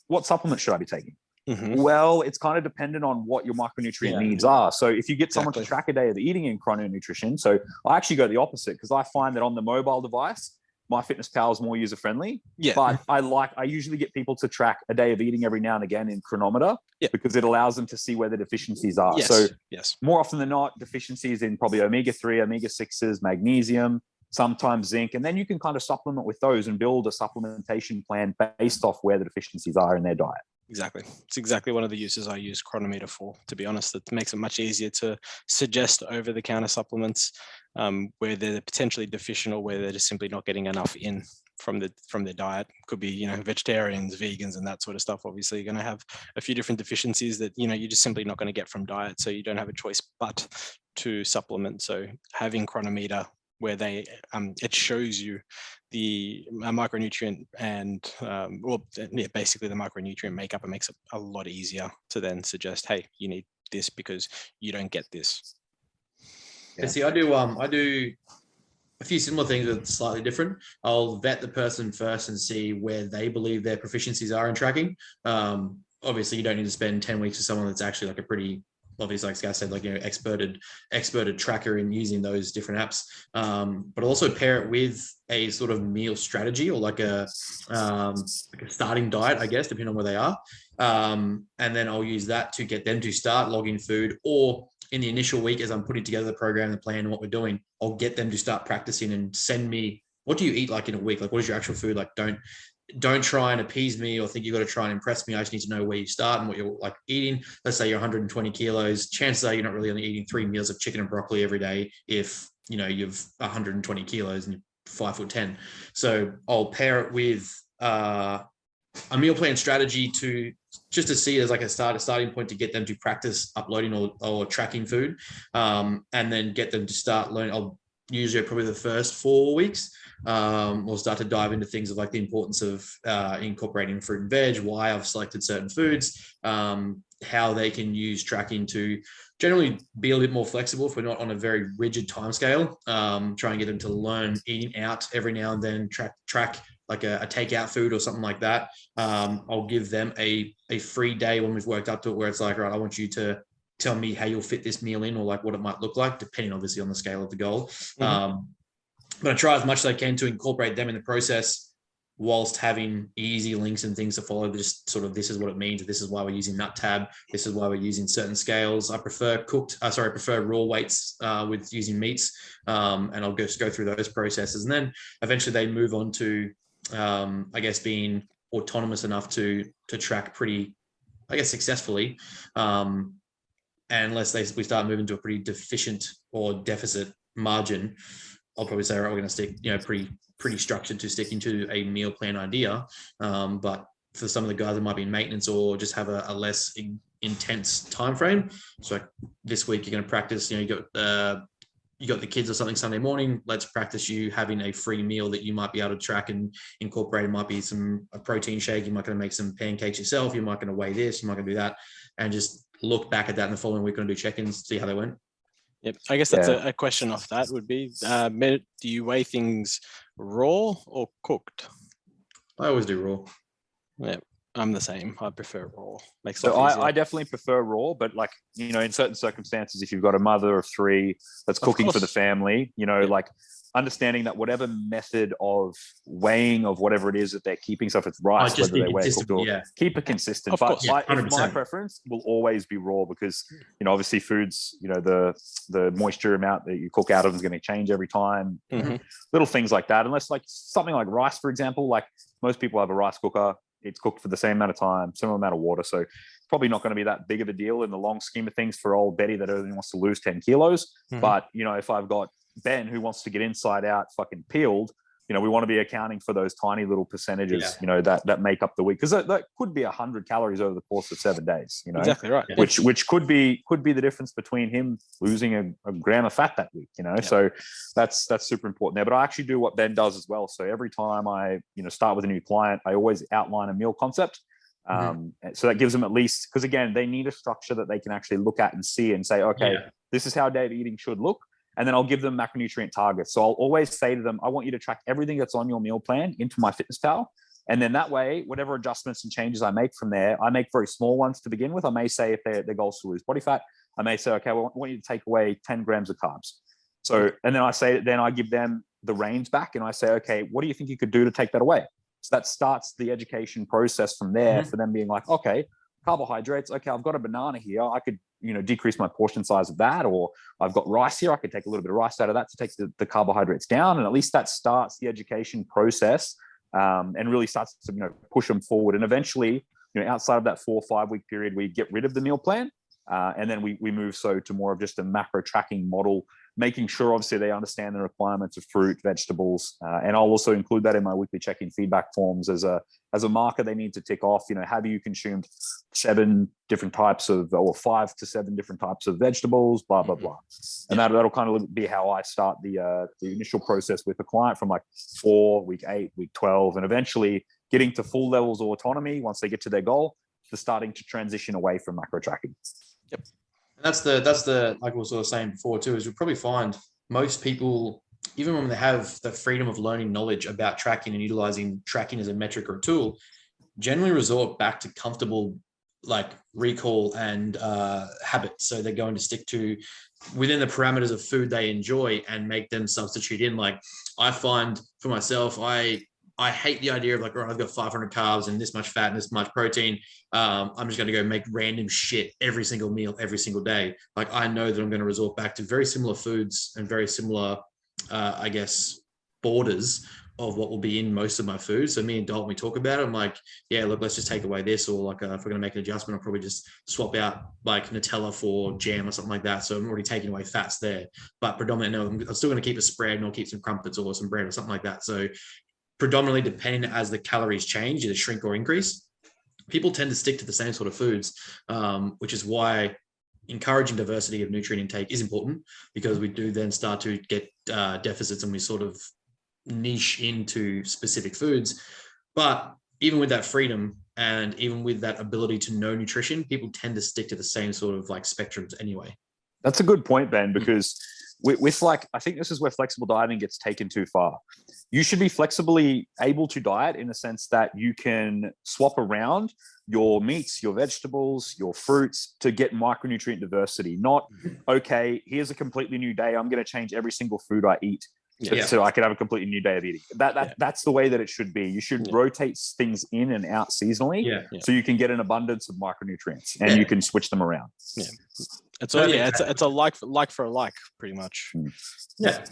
what supplement should I be taking? Well, it's kind of dependent on what your micronutrient needs are. So if you get someone to track a day of the eating in Chrono Nutrition, so I actually go the opposite, because I find that on the mobile device, MyFitnessPal is more user friendly. But I usually get people to track a day of eating every now and again in Chronometer, because it allows them to see where the deficiencies are. More often than not, deficiencies in probably omega-3, omega-6s, magnesium, sometimes zinc, and then you can kind of supplement with those and build a supplementation plan based off where the deficiencies are in their diet. Exactly. It's exactly one of the uses I use Chronometer for, to be honest. It makes it much easier to suggest over-the-counter supplements where they're potentially deficient, or where they're just simply not getting enough in from their diet. Could be, vegetarians, vegans, and that sort of stuff. Obviously, you're going to have a few different deficiencies that, you're just simply not going to get from diet. So you don't have a choice but to supplement. So having Chronometer, where it shows you the micronutrient and basically the micronutrient makeup, it makes it a lot easier to then suggest, hey, you need this because you don't get this. See, I do a few similar things, but slightly different. I'll vet the person first and see where they believe their proficiencies are in tracking. Obviously, you don't need to spend 10 weeks with someone that's actually like a pretty, obviously, like Scott said, like, experted tracker in using those different apps, but also pair it with a sort of meal strategy, or like a starting diet, I guess, depending on where they are. And then I'll use that to get them to start logging food, or in the initial week, as I'm putting together the program, the plan, and what we're doing, I'll get them to start practicing and send me, what do you eat like in a week? Like, what is your actual food? Like, don't try and appease me or think you've got to try and impress me. I just need to know where you start and what you're like eating. Let's say you're 120 kilos. Chances are you're not really only eating 3 meals of chicken and broccoli every day if, you've 120 kilos and you're 5'10". So I'll pair it with a meal plan strategy just to see it as like a starting point to get them to practice uploading or tracking food, and then get them to start learning. I'll usually probably the first 4 weeks, we'll start to dive into things of like the importance of incorporating fruit and veg, why I've selected certain foods, how they can use tracking to generally be a little bit more flexible if we're not on a very rigid timescale. Try and get them to learn eating out every now and then, track like a takeout food or something like that. I'll give them a free day when we've worked up to it, where it's like, right, I want you to tell me how you'll fit this meal in, or like what it might look like, depending obviously on the scale of the goal. But I try as much as I can to incorporate them in the process, whilst having easy links and things to follow. Just sort of, this is what it means. This is why we're using nut tab. This is why we're using certain scales. I prefer raw weights with using meats. And I'll just go through those processes. And then eventually they move on to, I guess, being autonomous enough to track pretty, I guess, successfully. And unless we start moving to a pretty deficient or deficit margin, I'll probably say, all right, we're going to stick, pretty structured to sticking to a meal plan idea. But for some of the guys that might be in maintenance or just have a less intense time frame, so like this week you're going to practice, you got the kids or something Sunday morning, let's practice you having a free meal that you might be able to track and incorporate. It might be a protein shake, you might going to make some pancakes yourself, you might going to weigh this, you might going to do that, and just look back at that in the following week, going to do check-ins, see how they went. Yep. I guess that's a question off that would be, do you weigh things raw or cooked? I always do raw. Yeah, I'm the same. I prefer raw. Makes so I definitely prefer raw, but like, in certain circumstances, if you've got a mother of 3 that's cooking for the family, like understanding that whatever method of weighing of whatever it is that they're keeping, so if it's rice, whether they weigh cooked or keep it consistent. Of course, but my preference will always be raw because, obviously foods, the moisture amount that you cook out of is going to change every time. Little things like that. Unless like something like rice, for example, like most people have a rice cooker. It's cooked for the same amount of time, similar amount of water. So probably not going to be that big of a deal in the long scheme of things for old Betty that only wants to lose 10 kilos. But, if I've got Ben who wants to get inside out fucking peeled, we want to be accounting for those tiny little percentages, that make up the week. Because that could be 100 calories over the course of 7 days, Exactly right. Which could be the difference between him losing a gram of fat that week, So that's super important there. But I actually do what Ben does as well. So every time I, start with a new client, I always outline a meal concept. So that gives them at least, because again, they need a structure that they can actually look at and see and say, okay, this is how Dave eating should look. And then I'll give them macronutrient targets. So I'll always say to them, I want you to track everything that's on your meal plan into MyFitnessPal. And then that way, whatever adjustments and changes I make from there, I make very small ones to begin with. I may say if their goal is to lose body fat, I may say, okay, well, I want you to take away 10 grams of carbs. So, and then I give them the reins back and I say, okay, what do you think you could do to take that away? So that starts the education process from there for them being like, okay, carbohydrates. Okay, I've got a banana here. I could, decrease my portion size of that, or I've got rice here. I could take a little bit of rice out of that to take the carbohydrates down. And at least that starts the education process and really starts to, push them forward. And eventually, outside of that 4 or 5 week period, we get rid of the meal plan. And then we move to more of just a macro tracking model, making sure obviously they understand the requirements of fruit, vegetables, and I'll also include that in my weekly check-in feedback forms as a marker they need to tick off. Have you consumed 7 different types of, or 5 to 7 different types of vegetables, blah blah blah, and that'll kind of be how I start the initial process with the client from like 4, week 8, week 12, and eventually getting to full levels of autonomy once they get to their goal, to starting to transition away from macro tracking. Yep. And that's the like we were sort of saying before too, is you'll probably find most people, even when they have the freedom of learning knowledge about tracking and utilizing tracking as a metric or a tool, generally resort back to comfortable like recall and habits. So they're going to stick to within the parameters of food they enjoy and make them substitute in. Like I find for myself, I hate the idea of like, I've got 500 carbs and this much fat and this much protein. I'm just going to go make random shit every single meal, every single day. Like I know that I'm going to resort back to very similar foods and very similar, I guess, borders of what will be in most of my food. So me and Dalton, we talk about it. I'm like, yeah, look, let's just take away this. Or like, if we're going to make an adjustment, I'll probably just swap out like Nutella for jam or something like that. So I'm already taking away fats there, but predominantly, no, I'm still going to keep a spread and I'll keep some crumpets or some bread or something like that. So predominantly depending as the calories change, either shrink or increase, people tend to stick to the same sort of foods, which is why encouraging diversity of nutrient intake is important, because we do then start to get deficits and we sort of niche into specific foods. But even with that freedom and even with that ability to know nutrition, people tend to stick to the same sort of like spectrums anyway. That's a good point, Ben, because with like, I think this is where flexible dieting gets taken too far. You should be flexibly able to diet in the sense that you can swap around your meats, your vegetables, your fruits to get micronutrient diversity. Not, okay, here's a completely new day. I'm going to change every single food I eat so I can have a completely new day of eating. That's the way that it should be. You should rotate things in and out seasonally so you can get an abundance of micronutrients and you can switch them around. Yeah. It's a like for a like, pretty much. Yeah.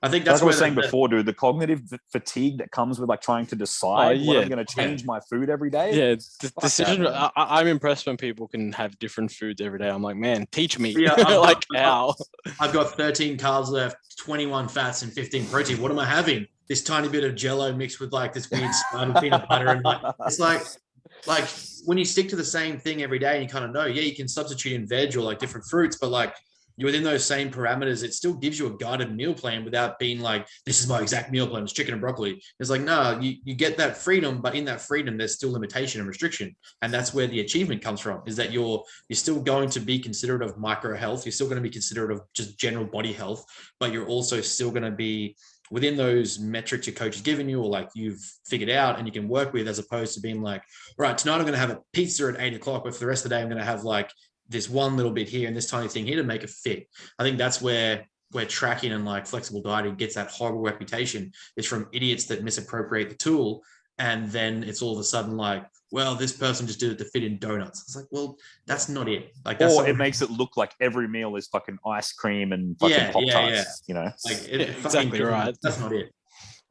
I think that's like I was saying before, dude, the cognitive fatigue that comes with like trying to decide what I'm going to change my food every day. Yeah, decision. I'm impressed when people can have different foods every day. I'm like, man, teach me. Yeah, like how? I've got 13 carbs left, 21 fats, and 15 protein. What am I having? This tiny bit of Jello mixed with like this weird peanut butter, and like it's like when you stick to the same thing every day, and you kind of know, you can substitute in veg or like different fruits, but like you're within those same parameters, it still gives you a guided meal plan without being like, this is my exact meal plan, it's chicken and broccoli. It's like, no, you get that freedom, but in that freedom, there's still limitation and restriction. And that's where the achievement comes from, is that you're still going to be considerate of micro health. You're still going to be considerate of just general body health, but you're also still going to be within those metrics your coach has given you or like you've figured out and you can work with, as opposed to being like, right, tonight I'm going to have a pizza at 8:00, but for the rest of the day, I'm going to have like this one little bit here and this tiny thing here to make it fit. I think that's where tracking and like flexible dieting gets that horrible reputation, is from idiots that misappropriate the tool. And then it's all of a sudden like, well, this person just did it to fit in donuts. It's like, well, that's not it. Like, that's or it makes it look like every meal is fucking ice cream and fucking Pop-Tarts, you know? Like, exactly right. That's not it.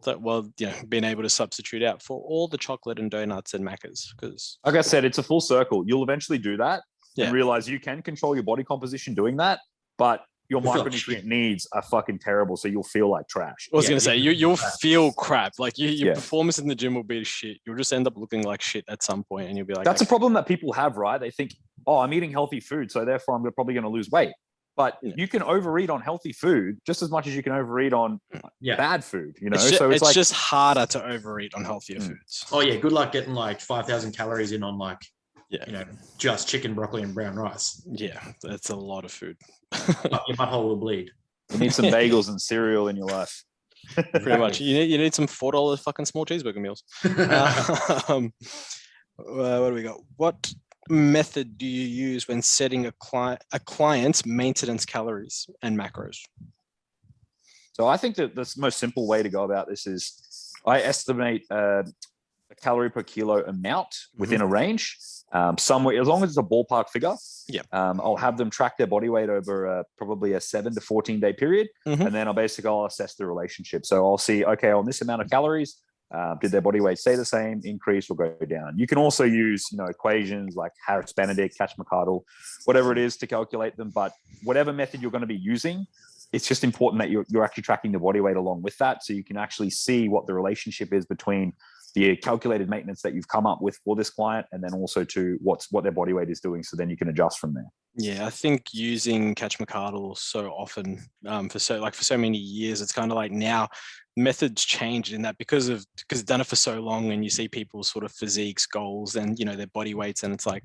So, well, being able to substitute out for all the chocolate and donuts and Maccas, because like I said, it's a full circle. You'll eventually do that and realize you can control your body composition doing that, but your micronutrient needs are fucking terrible, so you'll feel like trash. I was going to say, you'll feel crap. Like your performance in the gym will be shit. You'll just end up looking like shit at some point, and you'll be like, that's a problem that people have, right? They think, oh, I'm eating healthy food, so therefore I'm probably going to lose weight. But you can overeat on healthy food just as much as you can overeat on bad food, you know? It's like, just harder to overeat on healthier foods. Oh yeah, good luck getting like 5,000 calories in on like, just chicken, broccoli, and brown rice. Yeah, that's a lot of food. Your butthole will bleed. You need some bagels and cereal in your life. Pretty much. You need some $4 fucking small cheeseburger meals. What do we got? What method do you use when setting a client's maintenance calories and macros? So I think that the most simple way to go about this is I estimate a calorie per kilo amount within a range, somewhere, as long as it's a ballpark figure. I'll have them track their body weight over probably a 7 to 14 day period, and then I'll assess the relationship. So I'll see, okay, on this amount of calories, did their body weight stay the same, increase, or go down? You can also use, equations like Harris-Benedict, Catch-McArdle, whatever it is to calculate them. But whatever method you're going to be using, it's just important that you're actually tracking the body weight along with that, so you can actually see what the relationship is between the calculated maintenance that you've come up with for this client, and then also to what their body weight is doing, so then you can adjust from there. Yeah, I think using Catch-McArdle so often for so many years, it's kind of like now methods changed in that because it's done it for so long, and you see people's sort of physiques, goals, and their body weights, and it's like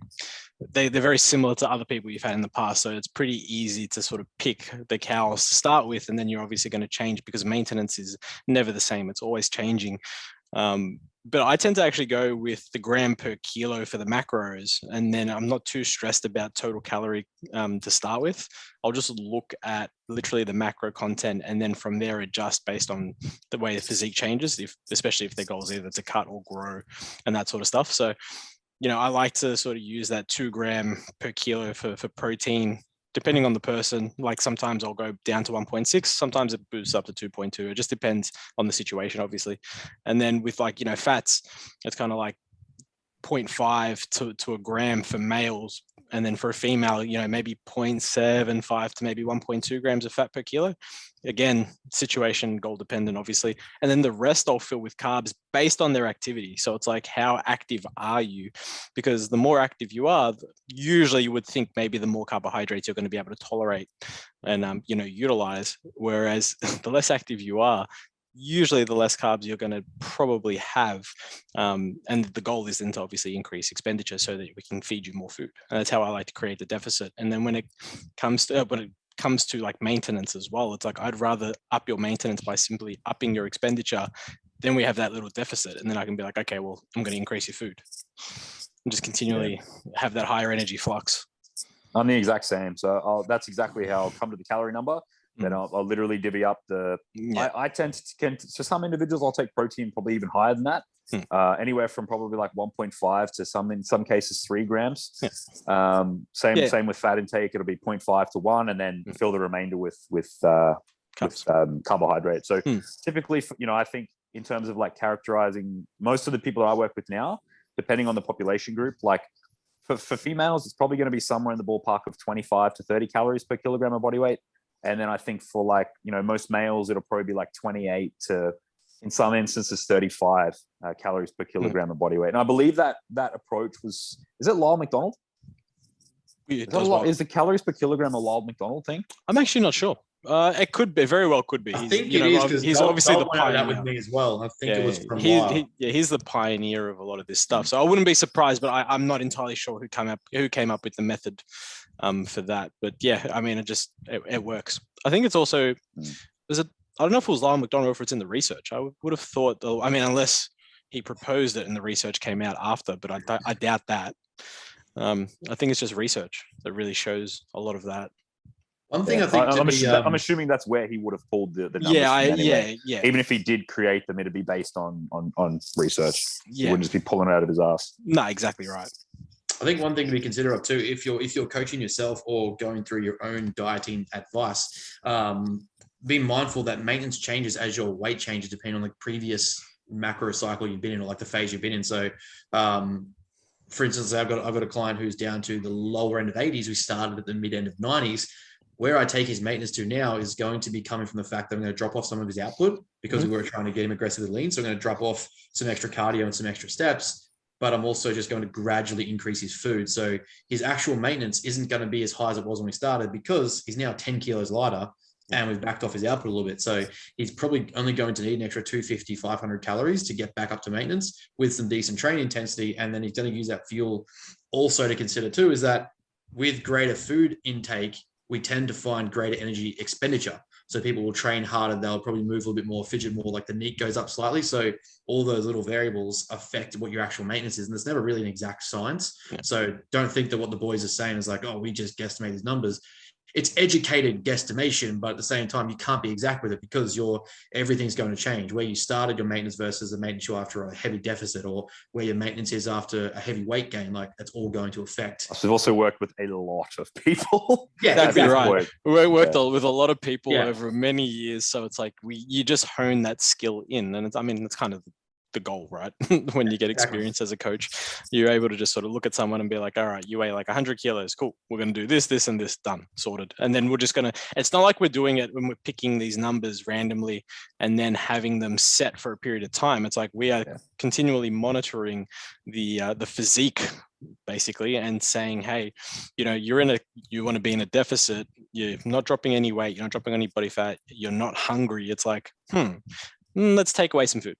they're very similar to other people you've had in the past. So it's pretty easy to sort of pick the cows to start with, and then you're obviously going to change because maintenance is never the same. It's always changing. But I tend to actually go with the gram per kilo for the macros, and then I'm not too stressed about total calorie to start with. I'll just look at literally the macro content, and then from there adjust based on the way the physique changes, especially if their goal is either to cut or grow and that sort of stuff. So, I like to sort of use that 2 gram per kilo for protein, depending on the person. Like sometimes I'll go down to 1.6, sometimes it boosts up to 2.2. It just depends on the situation, obviously. And then with fats, it's kind of like 0.5 to a gram for males. And then for a female, maybe 0.75 to maybe 1.2 grams of fat per kilo. Again, situation, goal dependent, obviously. And then the rest I'll fill with carbs based on their activity. So it's like, how active are you? Because the more active you are, usually you would think maybe the more carbohydrates you're going to be able to tolerate and, utilize. Whereas the less active you are, usually the less carbs you're going to probably have. And the goal is then to obviously increase expenditure so that we can feed you more food. And that's how I like to create the deficit. And then when it comes to like maintenance as well, it's like I'd rather up your maintenance by simply upping your expenditure. Then we have that little deficit, and then I can be like, okay, well, I'm going to increase your food and just continually have that higher energy flux. I'm the exact same. So that's exactly how I'll come to the calorie number. Then I'll literally divvy up the. I tend to some individuals I'll take protein probably even higher than that, anywhere from probably like 1.5 to in some cases 3 grams. Same with fat intake. It'll be 0.5 to 1, and then fill the remainder with carbohydrate. So typically, I think in terms of like characterizing most of the people that I work with now, depending on the population group, like for females, it's probably going to be somewhere in the ballpark of 25 to 30 calories per kilogram of body weight. And then I think for like, most males, it'll probably be like 28 to, in some instances, 35 calories per kilogram of body weight. And I believe that approach is it Lyle McDonald? Is the calories per kilogram a Lyle McDonald thing? I'm actually not sure. It could be, very well could be. I think it is, because he's obviously the pioneer. That with me as well. I think it was from he's the pioneer of a lot of this stuff. So I wouldn't be surprised, but I'm not entirely sure who came up with the method for that. But yeah, I mean, it works. I think it's also I don't know if it was Lyle McDonald or if it's in the research. I would have thought, I mean, unless he proposed it and the research came out after, but I doubt that. I think it's just research that really shows a lot of that. One thing I think I'm assuming that's where he would have pulled the numbers. Yeah. Even if he did create them, it'd be based on research. Yeah. He wouldn't just be pulling it out of his ass. No, exactly right. I think one thing to be considerate of too, if you're coaching yourself or going through your own dieting advice, be mindful that maintenance changes as your weight changes depending on the previous macro cycle you've been in, or like the phase you've been in. So, for instance, I've got a client who's down to the lower end of 80s. We started at the mid end of 90s. Where I take his maintenance to now is going to be coming from the fact that I'm going to drop off some of his output because we were trying to get him aggressively lean. So I'm going to drop off some extra cardio and some extra steps, but I'm also just going to gradually increase his food. So his actual maintenance isn't going to be as high as it was when we started, because he's now 10 kilos lighter and we've backed off his output a little bit. So he's probably only going to need an extra 250, 500 calories to get back up to maintenance with some decent training intensity. And then he's going to use that fuel. Also to consider too is that with greater food intake, we tend to find greater energy expenditure. So people will train harder. They'll probably move a little bit more, fidget more, like the NEAT goes up slightly. So all those little variables affect what your actual maintenance is. And there's never really an exact science. Yeah. So don't think that what the boys are saying is like, oh, we just guesstimate these numbers. It's educated guesstimation, but at the same time, you can't be exact with it because everything's going to change. Where you started your maintenance versus the maintenance you after a heavy deficit, or where your maintenance is after a heavy weight gain, like that's all going to affect. So we've also worked with a lot of people. Yeah, that's right. We worked with a lot of people over many years. So it's like you just hone that skill in. And it's kind of the goal, right? When you get experience as a coach, you're able to just sort of look at someone and be like, all right, you weigh like 100 kilos. Cool. We're going to do this, and this, done, sorted. And then we're just going to, it's not like we're doing it when we're picking these numbers randomly and then having them set for a period of time. It's like we are continually monitoring the physique basically, and saying, hey, you want to be in a deficit. You're not dropping any weight. You're not dropping any body fat. You're not hungry. It's like, let's take away some food.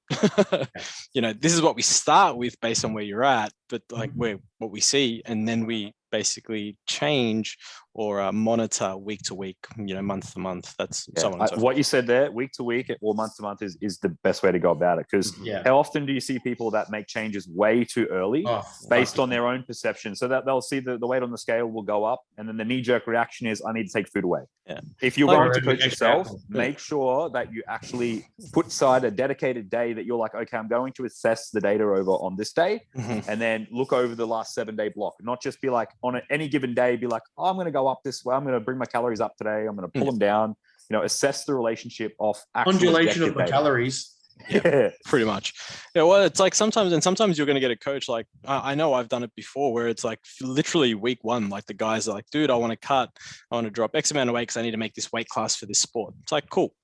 This is what we start with based on where you're at, but like what we see, and then we basically change or monitor week to week, month to month. That's so on and so forth. What you said there, week to week or month to month is the best way to go about it. Because how often do you see people that make changes way too early based on their own perception? So that they'll see the weight on the scale will go up, and then the knee-jerk reaction is, I need to take food away. Yeah. If you're going to coach yourself, make sure that you actually put aside a dedicated day that you're like, okay, I'm going to assess the data over on this day, and then look over the last 7-day block. Not just be like, on any given day, be like, oh, I'm going to go up this way. I'm going to bring my calories up today. I'm going to pull them down. Assess the relationship of actual undulation of my calories. Yeah, pretty much. Yeah, well, it's like sometimes you're going to get a coach like, I know I've done it before, where it's like literally week 1, like the guys are like, dude, I want to drop X amount of weight because I need to make this weight class for this sport. It's like, cool.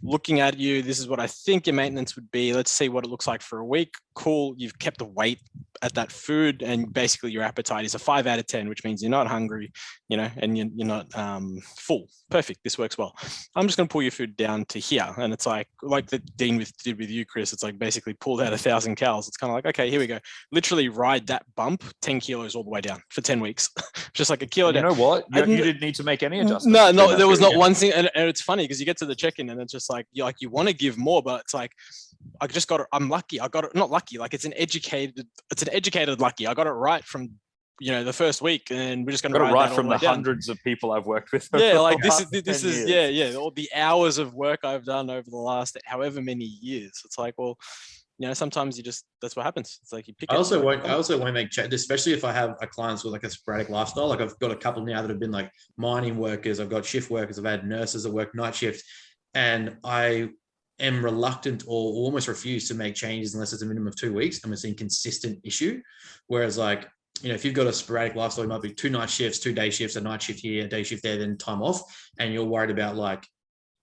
looking at you, this is what I think your maintenance would be. Let's see what it looks like for a week. Cool. You've kept the weight at that food, and basically your appetite is a 5 out of 10, which means you're not hungry, and you're not full. Perfect. This works well. I'm just going to pull your food down to here. And it's like the Dean did with you, Chris. It's like basically pulled out 1,000 calories. It's kind of like, okay, here we go. Literally ride that bump 10 kilos all the way down for 10 weeks. Just like a kilo down. You know what? You didn't need to make any adjustments. No, there was not one thing. And it's funny because you get to the check-in and it's just like you want to give more, but it's like, I just got it. I'm lucky. I got it. Not lucky. Like it's an educated lucky. I got it right from, the first week, and we're just going to got it right that from the down. hundreds of people I've worked with. Yeah. Like this is all the hours of work I've done over the last however many years. It's like, well, sometimes that's what happens. It's like you pick. I also won't make changes, especially if I have a clients with like a sporadic lifestyle. Like I've got a couple now that have been like mining workers. I've got shift workers. I've had nurses that work night shift, and I am reluctant or almost refuse to make changes unless it's a minimum of 2 weeks and we're seeing consistent issue. Whereas like, if you've got a sporadic lifestyle, it might be 2 night shifts, 2 day shifts, a night shift here, a day shift there, then time off. And you're worried about like,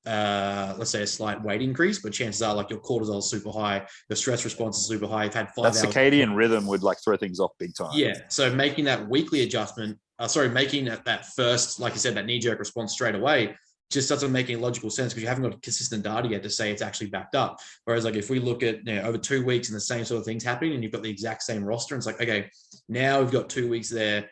let's say a slight weight increase, but chances are like your cortisol is super high, your stress response is super high. You've had 5 hours. That circadian rhythm would like throw things off big time. Yeah. So making that weekly adjustment, making that first, like you said, that knee jerk response straight away, just doesn't make any logical sense because you haven't got consistent data yet to say it's actually backed up. Whereas like if we look at over 2 weeks and the same sort of things happening and you've got the exact same roster, and it's like, okay, now we've got 2 weeks there.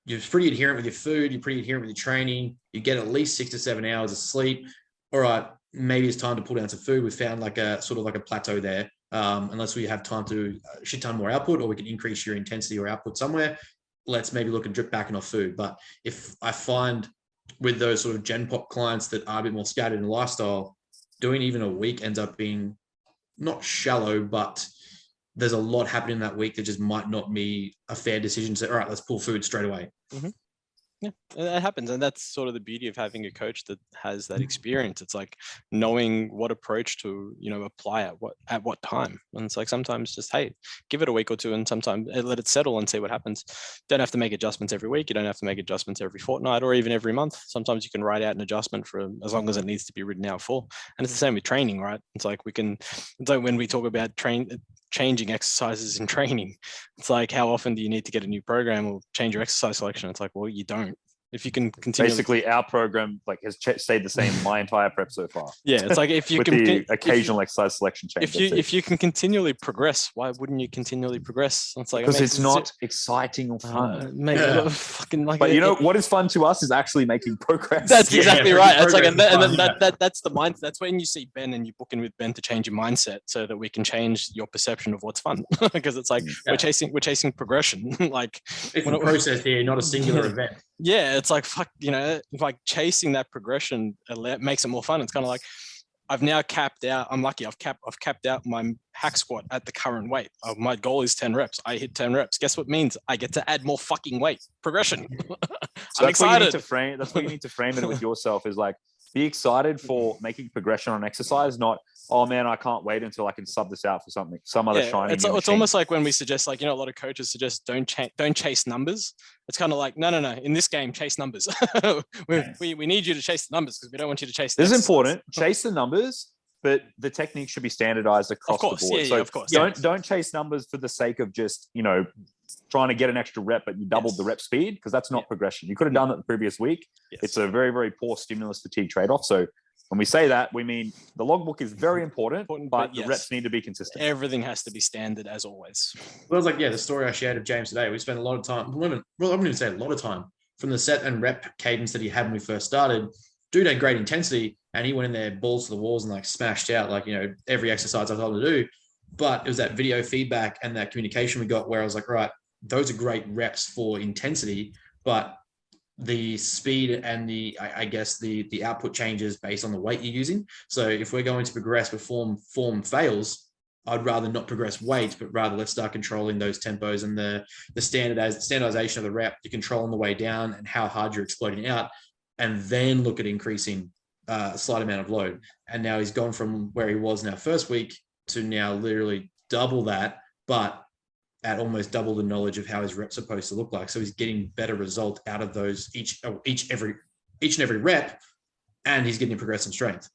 You're pretty adherent with your food. You're pretty adherent with your training. You get at least 6 to 7 hours of sleep. All right, maybe it's time to pull down some food. We've found like a sort of like a plateau there. Unless we have time to shit ton more output, or we can increase your intensity or output somewhere, let's maybe look and drip back in off food. But if I find with those sort of gen pop clients that are a bit more scattered in lifestyle, doing even a week ends up being not shallow, but there's a lot happening that week that just might not be a fair decision to say, all right, let's pull food straight away. Mm-hmm. Yeah, that happens. And that's sort of the beauty of having a coach that has that experience. It's like knowing what approach to, apply at what time. And it's like sometimes just, hey, give it a week or two and sometimes let it settle and see what happens. Don't have to make adjustments every week. You don't have to make adjustments every fortnight or even every month. Sometimes you can write out an adjustment for as long as it needs to be written out for. And it's the same with training, right? It's like when we talk about changing exercises in training, it's like, how often do you need to get a new program or change your exercise selection? It's like, well, you don't. If you can continue. Basically, our program has stayed the same my entire prep so far. Yeah, it's like if you with can the occasional exercise selection change. If you can continually progress, why wouldn't you continually progress? It's like because it's not exciting or fun. Fucking like. But what is fun to us is actually making progress. That's exactly right. It's like, and then that's the mindset. That's when you see Ben and you book in with Ben to change your mindset so that we can change your perception of what's fun. Because it's like we're chasing progression. Like it's a process here, not a singular event. Yeah, it's like fuck, like chasing that progression makes it more fun. It's kind of like I've now capped out. I'm lucky. I've capped out my hack squat at the current weight. My goal is 10 reps. I hit 10 reps. Guess what means? I get to add more fucking weight. Progression. So I'm excited. That's what you need to frame it with yourself is like, be excited for making progression on exercise, not, oh man, I can't wait until I can sub this out for some other shiny. It's almost like when we suggest, like, a lot of coaches suggest don't chase numbers. It's kind of like, no. In this game, chase numbers. we need you to chase the numbers because we don't want you to chase. This is important. Chase the numbers, but the technique should be standardized across the board. Yeah, of course. Don't chase numbers for the sake of just, trying to get an extra rep, but you doubled the rep speed, because that's not progression. You could have done that the previous week. Yes. It's a very, very poor stimulus fatigue trade-off. So when we say that, we mean the logbook is very important, but the reps need to be consistent. Everything has to be standard as always. Well, it was like, the story I shared of James today, we spent a lot of time, I wouldn't even say a lot of time, from the set and rep cadence that he had when we first started. Dude had great intensity and he went in there balls to the walls and like smashed out every exercise I told him to do. But it was that video feedback and that communication we got where I was like, right, those are great reps for intensity, but the speed and the output changes based on the weight you're using. So if we're going to progress before form fails, I'd rather not progress weight, but rather let's start controlling those tempos and the standardization of the rep. You're controlling the way down and how hard you're exploding out, and then look at increasing a slight amount of load. And now he's gone from where he was in our first week to now literally double that, but at almost double the knowledge of how his rep's supposed to look like. So he's getting better result out of those each and every rep, and he's getting progressive strength.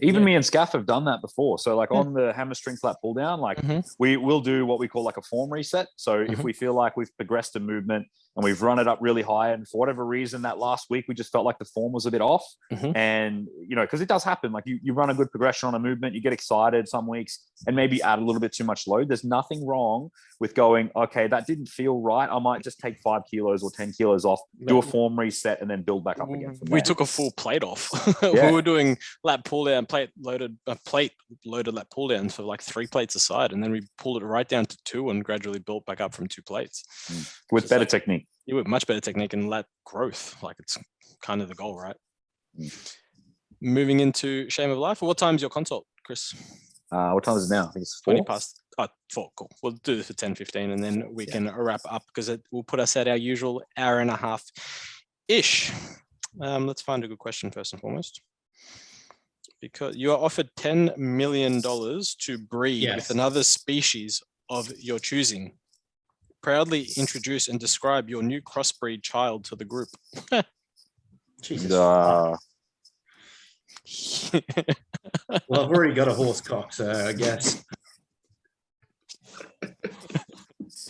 Even Yeah. me and Scaff have done that before. So like Yeah. on the hammer string flat pull down, like Mhm. we will do what we call like a form reset. So if Mhm. we feel like we've progressed a movement and we've run it up really high, and for whatever reason that last week we just felt like the form was a bit off, Mhm. and because it does happen. Like you run a good progression on a movement, you get excited some weeks and maybe add a little bit too much load. There's nothing wrong with going, okay, that didn't feel right. I might just take 5 kilos or 10 kilos off, do a form reset, and then build back up again. We took a full plate off. Yeah. We were doing lat pull down, plate loaded lat pull downs for like 3 plates aside, and then we pulled it right down to 2 and gradually built back up from 2 plates with Just better like- technique. You with much better technique and lat growth. Like it's kind of the goal, right? Moving into shame of life. What time's your consult, Chris? What time is it now? I think it's 20 4. past 4. Cool. We'll do this for 10:15 and then we Yeah. can wrap up because it will put us at our usual hour and a half ish. Let's find a good question first and foremost. Because you are offered $10 million to breed with Yes. another species of your choosing. Proudly introduce and describe your new crossbreed child to the group. Jesus. Uh, Well, I've already got a horse cock, so I guess.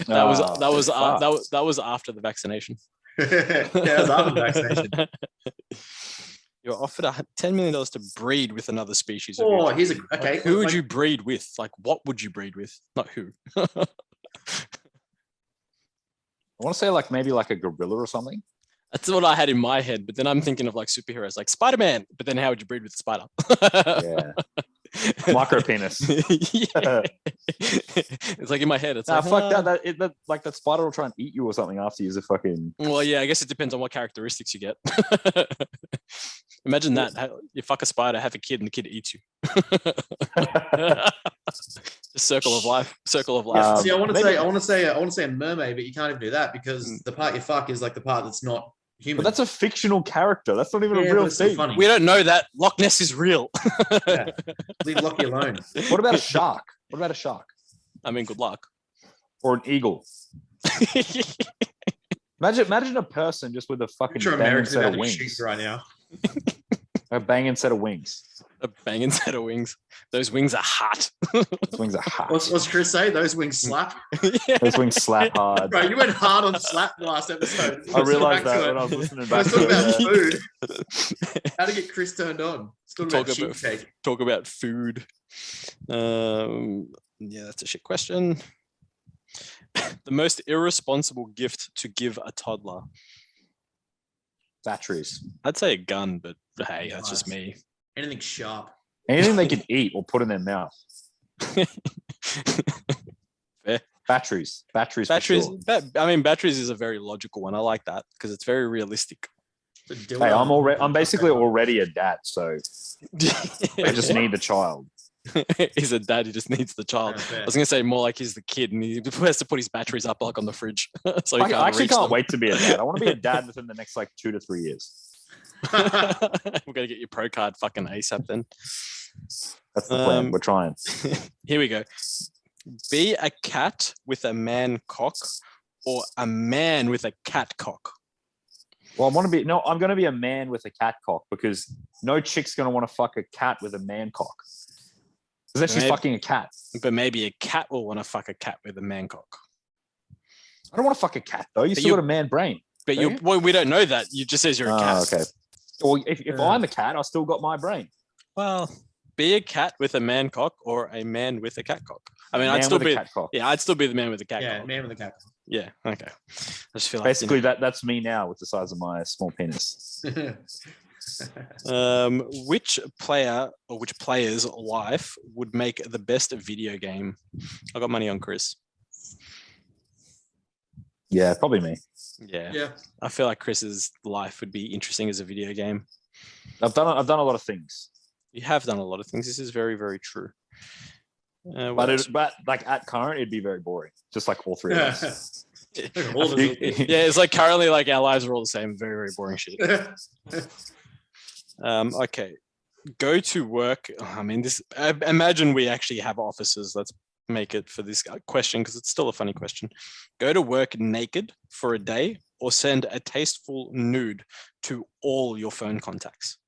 That was after the vaccination. Yeah, that was after the vaccination. You're offered $10 million to breed with another species. Of your Oh, here's a choosing. okay. Like, who would like- you breed with? Like, what would you breed with? Not who. I want to say like maybe like a gorilla or something. That's what I had in my head, but then I'm thinking of like superheroes, like Spider-Man. But then how would you breed with a spider? Yeah. Micro penis. Yeah. It's like in my head. It's Nah, like, fuck that. Like that spider will try and eat you or something after you. Is a fucking. Well, yeah, I guess it depends on what characteristics you get. Imagine that. You fuck a spider, have a kid, and the kid eats you. Just circle of life. Circle of life. See, I want to maybe- say a mermaid, but you can't even do that because the part you fuck is like the part that's not human. But that's a fictional character. That's not even Yeah, a but real it's still thing. funny. We don't know that Loch Ness is real. Yeah. Leave Lockie alone. What about a shark? What about a shark I mean, good luck. or an eagle? Imagine a person just with a fucking Picture banging America's set about of to shoot wings. right now. A banging set of wings. A banging set of wings. Those wings are hot. Those wings are hot. What's Chris say? Those wings slap. Yeah. Those wings slap hard. Bro, you went hard on slap last episode. I realized Back to that it. when I was listening back Let's to talk about it. food. How to get Chris turned on. Let's talk about Talk about- cheesecake. Talk about food. Yeah, that's a shit question. The most irresponsible gift to give a toddler. Batteries. I'd say a gun, but hey, that's just me. Anything sharp. Anything they can eat or put in their mouth. Fair. Batteries. Batteries. Batteries. For sure. I mean, batteries is a very logical one. I like that because it's very realistic. Hey, I'm basically already a dad, so I just need the child. He's a dad. He just needs the child. I was gonna say more like he's the kid, and he has to put his batteries up like on the fridge. So I actually can't wait to be a dad. I want to be a dad within the next like 2 to 3 years. We're gonna get your pro card fucking ASAP then. That's the plan. We're trying. Here we go. Be a cat with a man cock, or a man with a cat cock. Well, I'm going to be a man with a cat cock because no chick's going to want to fuck a cat with a man cock. Because then she's Maybe- fucking a cat. But maybe a cat will want to fuck a cat with a man cock. I don't want to fuck a cat though. You But still you- got a man brain. But Don't you? well, we don't know that. You just says you're a cat. Okay. Well, if I'm a cat, I still got my brain. Well, be a cat with a man cock or a man with a cat cock. I mean, Man I'd still with a be. cat cock. Yeah, I'd still be the man with the cat Yeah, cock. man with a cat. Yeah. Okay. I just feel like Basically, that's me now with the size of my small penis. which player or which player's life would make the best video game? I got money on Chris. Yeah, probably me. Yeah. Yeah. I feel like Chris's life would be interesting as a video game. I've done a lot of things, You have done a lot of things. This is very, very true. but like at current, it'd be very boring. Just like all three of us. All of us. yeah, it's like currently like our lives are all the same. Very, very boring shit. Okay. Go to work. I mean, imagine we actually have offices. Let's make it for this question because it's still a funny question. Go to work naked for a day or send a tasteful nude to all your phone contacts.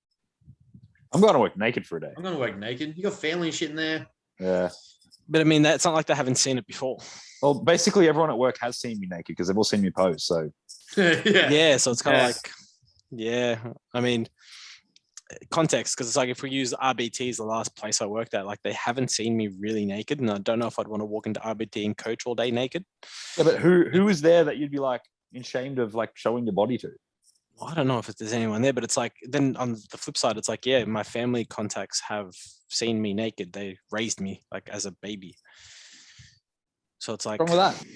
I'm going to work naked for a day. I'm going to work naked. You got family and shit in there. Yeah. But I mean, that's not like they haven't seen it before. Well, basically everyone at work has seen me naked because they've all seen me pose. So Yeah. So it's kind of like, yeah. I mean, context, because it's like if we use RBT as the last place I worked at, like they haven't seen me really naked, and I don't know if I'd want to walk into RBT and coach all day naked. Yeah, but who is there that you'd be like ashamed of like showing your body to? Well, I don't know if there's anyone there, but it's like then on the flip side, it's like, yeah, my family contacts have seen me naked. They raised me like as a baby. So it's like, What's wrong with that?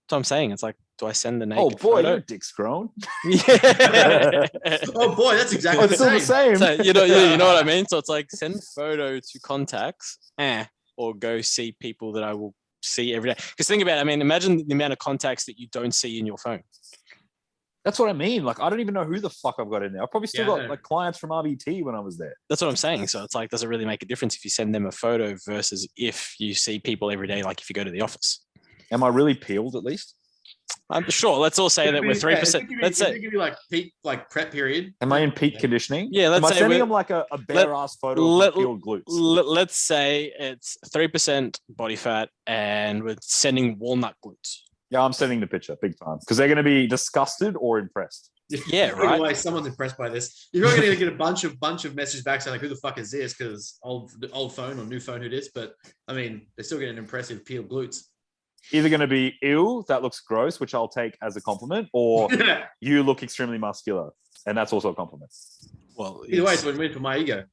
So I'm saying, it's like, do I send the naked? Oh boy, photo? your dick's grown. Yeah. Oh boy, that's exactly It's still the same. So you know what I mean. So it's like send photo to contacts, or go see people that I will see every day. Because think about it. I mean, imagine the amount of contacts that you don't see in your phone. That's what I mean. Like, I don't even know who the fuck I've got in there. I've probably still got like clients from RBT when I was there. That's what I'm saying. So it's like, does it really make a difference if you send them a photo versus if you see people every day, like if you go to the office? Am I really peeled at least? I'm sure. Let's all say that we're 3%. Let's say give you like peak like prep period. Am I in peak conditioning? Yeah, let's Am I say sending them like a bare ass photo of my peeled glutes? Let's say it's 3% body fat and we're sending walnut glutes. Yeah, I'm sending the picture big time because they're going to be disgusted or impressed. Yeah, right. Anyway, someone's impressed by this. You're going to get a bunch of messages back saying like, "Who the fuck is this?" Because old phone or new phone, who this? But I mean, they're still getting impressive peeled glutes. Either going to be ew, that looks gross, which I'll take as a compliment, or you look extremely muscular, and that's also a compliment. Well, either way, it's win-win for my ego.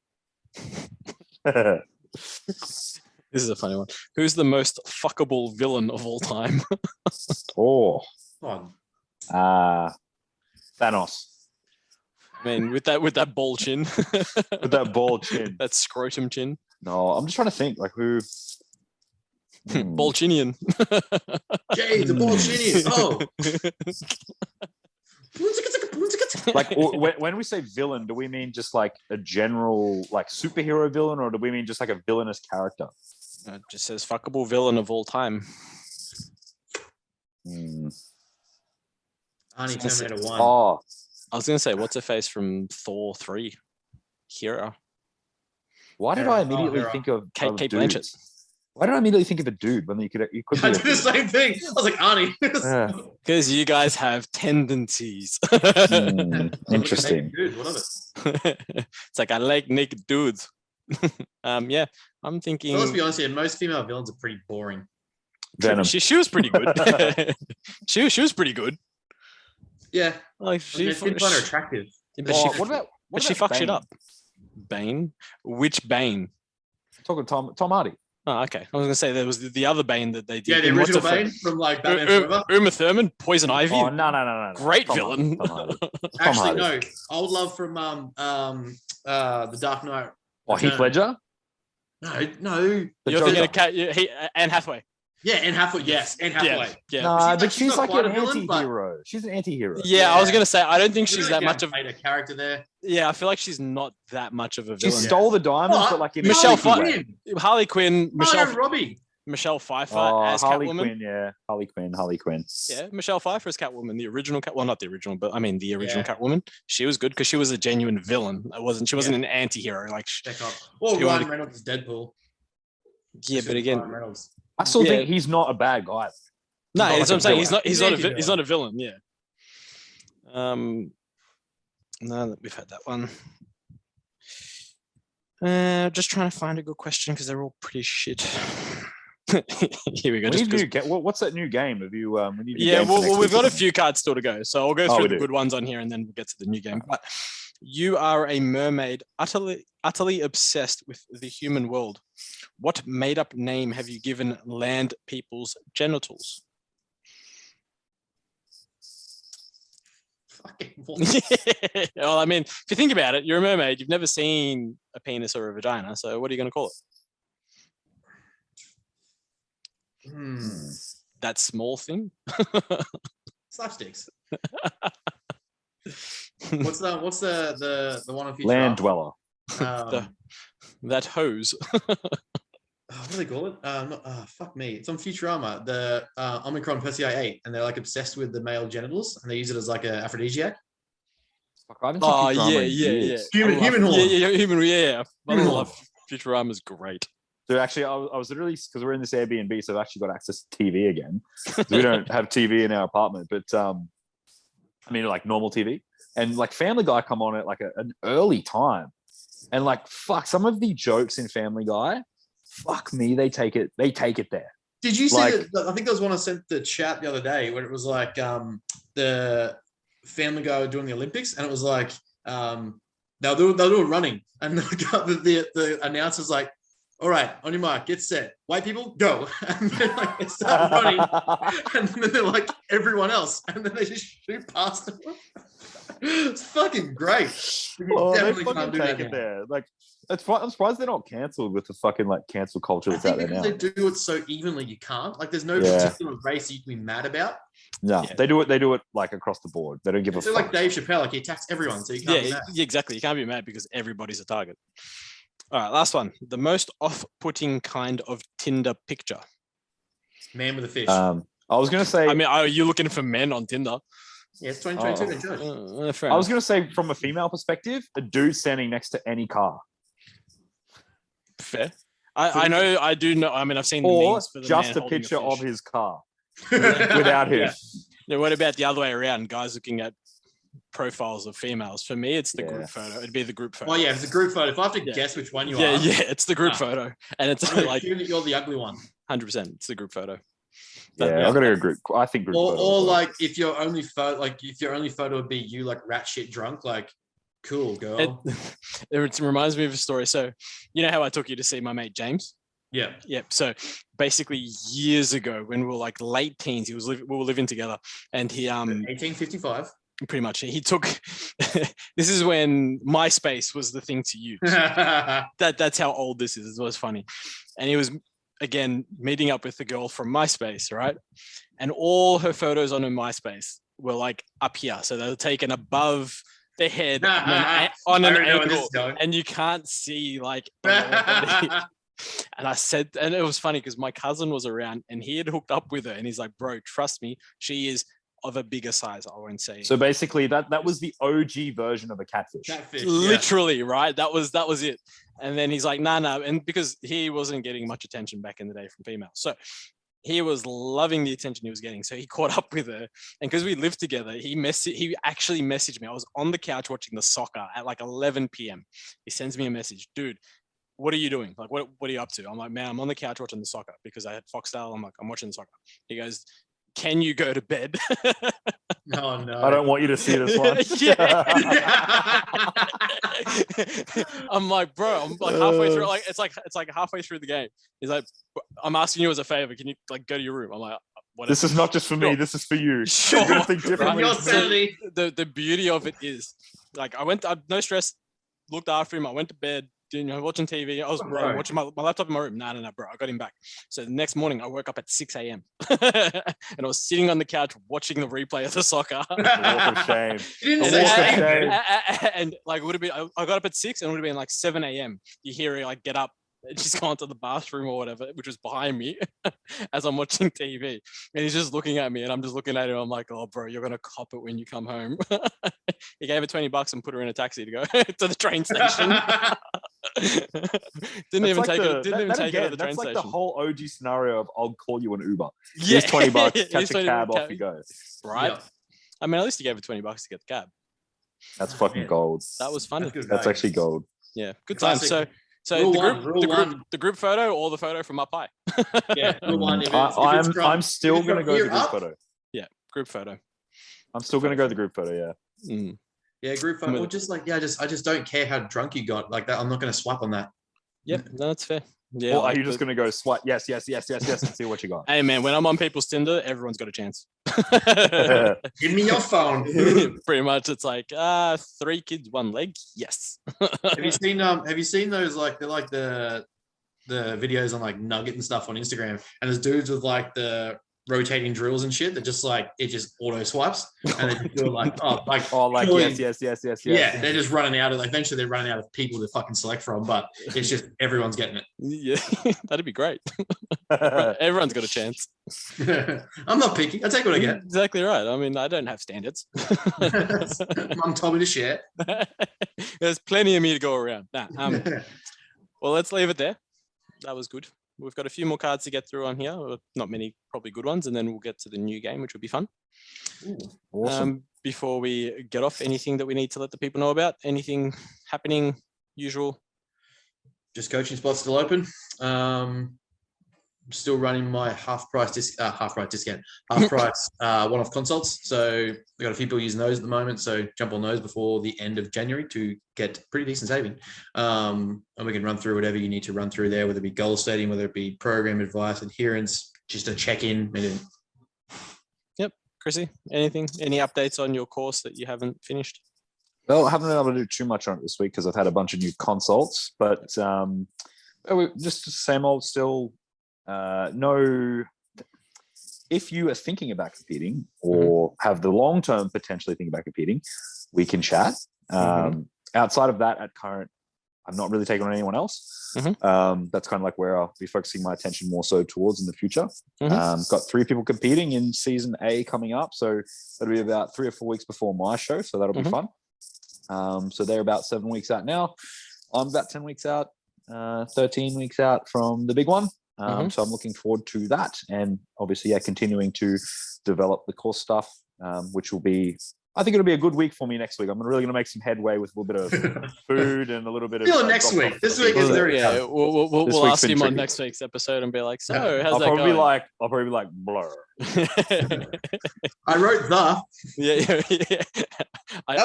This is a funny one. Who's the most fuckable villain of all time? Thanos. I mean, with that ball chin. With that ball chin. That scrotum chin. No, I'm just trying to think like who. Ball chinian. Jay, the ball chinian. Oh. Like when we say villain, do we mean just like a general like superhero villain, or do we mean just like a villainous character? It just says fuckable villain of all time. Arnie Terminator 1. Oh, I was gonna say, what's her face from Thor 3? Hera. Why did I immediately think of Kate Blanchett? Why did I immediately think of a dude when you could? I did the same thing. I was like, Arnie. Because you guys have tendencies. Interesting. Dude, what of it? It's like, I like naked dudes. Yeah, I'm thinking. Well, let's be honest here. Most female villains are pretty boring. Venom. She was pretty good. she was pretty good. Yeah, like I find her attractive. But she fucked shit up. Bane? Which Bane? I'm talking Tom Hardy. Oh, okay. I was gonna say there was the other Bane that they did. Yeah, the original Bane from like Batman Forever. Uma Thurman, Poison Ivy. Oh no. Great villain. Actually, no. Old love from the Dark Knight. Oh, Heath Ledger? No. You're thinking of Anne Hathaway. Yeah, Anne Hathaway. Yes, Anne Hathaway. Yeah. No, but she's like an anti-hero. She's an anti-hero. Yeah, I was gonna say I don't think she's that much of a character there. Yeah, I feel like she's not that much of a villain. She stole the diamonds, but like in Harley Quinn, Michelle Pfeiffer as Harley Catwoman. Quinn, yeah, Harley Quinn. Yeah, Michelle Pfeiffer as Catwoman, the original well, not the original, but I mean the original Catwoman. She was good because she was a genuine villain. She wasn't an anti-hero. Like Ryan Reynolds is Deadpool. Yeah, but again, I still think he's not a bad guy. No, that's what I'm saying. He's not a villain. Yeah. No, we've had that one. Just trying to find a good question because they're all pretty shit. Here we go. What's that new game? Have you? We've got a few cards still to go, so I'll go through the good ones on here, and then we'll get to the new game. But you are a mermaid, utterly obsessed with the human world. What made-up name have you given land people's genitals? Well, I mean, if you think about it, you're a mermaid. You've never seen a penis or a vagina, so what are you going to call it? That small thing. Slapsticks. What's the one of Land dweller? That hose. What do they call it? Fuck me. It's on Futurama. The Omicron Persei 8, and they're like obsessed with the male genitals, and they use it as like an aphrodisiac. Fuck, I haven't seen Oh Futurama yeah, in yeah, yeah. years. Human horn. Yeah. I Human horn. love Futurama's great. So actually, I was literally, because we're in this Airbnb, so I've actually got access to TV again. We don't have TV in our apartment, but I mean, like normal TV, and like Family Guy come on at like an early time, and like fuck, some of the jokes in Family Guy, fuck me, they take it there. Did you see Like- that? I think there was one I sent the chat the other day where it was like the Family Guy were doing the Olympics, and it was like they'll do running, and the announcer's like, "All right, on your mark, get set, white people, go!" And then like they start running, and then they're like everyone else, and then they just shoot past them. It's fucking great. You Oh, they definitely fucking can't do take that it now. there. Like, it's fine. I'm surprised they're not cancelled with the fucking like cancel culture I that's out think there because now. they do it so evenly, you can't. Like, there's no Yeah. particular race you can be mad about. No, Yeah. they do it like across the board. They don't give a They're fuck. like Dave Chappelle, like he attacks everyone, so you can't be Yeah, mad. exactly. You can't be mad because everybody's a target. All right, last one. The most off-putting kind of Tinder picture. Man with a fish. I was gonna say. I mean, are you looking for men on Tinder? Yeah, it's 2022. Oh. Don't judge. Fair I was enough. gonna say from a female perspective, a dude standing next to any car, Fair. I know. I do know. I mean, I've seen the or memes for the just man a holding picture fish. of his car without him. Yeah. Yeah, what about the other way around? Guys looking at profiles of females. For me, it's the Yeah. group photo. It'd be the group photo. Oh yeah, it's a group photo. If I have to Yeah. guess which one you yeah, are, yeah. It's the group Ah. photo, and it's I'm gonna like assume that you're the ugly one. 100%. It's the group photo. Yeah, I'm gonna go group. I think group Or, photo. or as well. like if your only photo would be you like rat shit drunk, like cool girl. It reminds me of a story. So, you know how I took you to see my mate James? Yeah. Yep. So basically, years ago, when we were like late teens, we were living together, and he 1855. pretty much he took. This is when MySpace was the thing to use. That's how old this is. It was funny, and he was again meeting up with the girl from MySpace, right? And all her photos on her MySpace were like up here, so they were taken above their head on an I know where this angle, is going. and you can't see like a lower body. And I said, and it was funny because my cousin was around and he had hooked up with her, and he's like, "Bro, trust me, she is of a bigger size." I won't say. So basically, that was the OG version of a catfish. Catfish, yeah. Literally, right? That was it. And then he's like, "Nah," and because he wasn't getting much attention back in the day from females, so he was loving the attention he was getting. So he caught up with her, and because we lived together, he actually messaged me. I was on the couch watching the soccer at like 11 p.m. He sends me a message, "Dude, what are you doing? Like, what are you up to?" I'm like, "Man, I'm on the couch watching the soccer," because I had Foxtel. I'm like, "I'm watching the soccer." He goes, "Can you go to bed?" Oh no. I don't want you to see this one. I'm like, "Bro, I'm like halfway through. Like, it's like halfway through the game." He's like, "I'm asking you as a favor. Can you like go to your room?" I'm like, "Whatever." This is not just for me. Sure. This is for you. Sure. You're gonna think differently. Your to me. sanity. The beauty of it is, like, no stress. Looked after him. I went to bed. Watching TV. I was Right. watching my laptop in my room. No, bro. I got him back. So the next morning, I woke up at 6 a.m. and I was sitting on the couch watching the replay of the soccer. The walk of shame. You didn't A say walk of shame, shame. man. And like, would have been. I got up at 6, and it would have been like 7 a.m. You hear her like get up. And she's gone to the bathroom or whatever, which was behind me as I'm watching TV. And he's just looking at me, and I'm just looking at him. I'm like, "Oh, bro, you're gonna cop it when you come home." He gave her $20 and put her in a taxi to go to the train station. Didn't even take it. Didn't even take it to the train That's like station. the whole OG scenario of I'll call you an Uber. Yeah. Here's $20, Here's catch a 20 cab, cab. off you go. Right? Yeah. I mean, at least he gave her $20 to get the cab. That's fucking Man. gold. That was funny. That's good That's value. actually gold. Yeah, good time. Classic. So Rule the one, group, rule one. the group photo or the photo from up high. Yeah, rule one. If it's I'm from- still if it's gonna from go the here group up, photo. Group photo. I'm still gonna go the group photo. Yeah. Mm. Yeah, group photo. Or just like, I just don't care how drunk you got. Like that, I'm not gonna swipe on that. Yep, no, that's fair. Yeah. Or like are you just the- gonna go swipe? Yes, and see what you got. Hey man, when I'm on people's Tinder, everyone's got a chance. Give me your phone. Pretty much, it's like 3 kids, 1 leg. Yes. Have you seen those like they're like the videos on like Nugget and stuff on Instagram, and there's dudes with like the rotating drills and shit that just like it just auto swipes and they just do it like like yes. Yeah, they're just running out of eventually they're running out of people to fucking select from, but it's just everyone's getting it. Yeah, that'd be great. Everyone's got a chance. I'm not picky. I take what I get. Exactly right. I mean, I don't have standards. Mum told me to share. There's plenty of me to go around. Well, let's leave it there. That was good. We've got a few more cards to get through on here. Not many, probably good ones. And then we'll get to the new game, which will be fun. Ooh, awesome. Before we get off, anything that we need to let the people know about? Anything happening? Usual? Just coaching spots still open. Still running my half price one-off consults. So we've got a few people using those at the moment. So jump on those before the end of January to get pretty decent saving. And we can run through whatever you need to run through there, whether it be goal setting, whether it be program advice, adherence, just a check-in. Yep. Chrissy, any updates on your course that you haven't finished? Well, I haven't been able to do too much on it this week because I've had a bunch of new consults, but just the same old still. No, if you are thinking about competing or have the long term potentially thinking about competing, we can chat. Outside of that, at current, I'm not really taking on anyone else. That's kind of like where I'll be focusing my attention more so towards in the future. Got 3 people competing in season A coming up, so that'll be about 3 or 4 weeks before my show, so that'll be fun. So they're about 7 weeks out now. I'm about 10 weeks out, 13 weeks out from the big one. So I'm looking forward to that, and obviously, continuing to develop the course stuff, which will be, I think it'll be a good week for me next week. I'm really going to make some headway with a little bit of food and a little bit of. Next week. This week is very tough. We'll ask him on next week's episode and be like, "So, how's that going?" I'll probably be like, blur. I wrote the. Yeah. I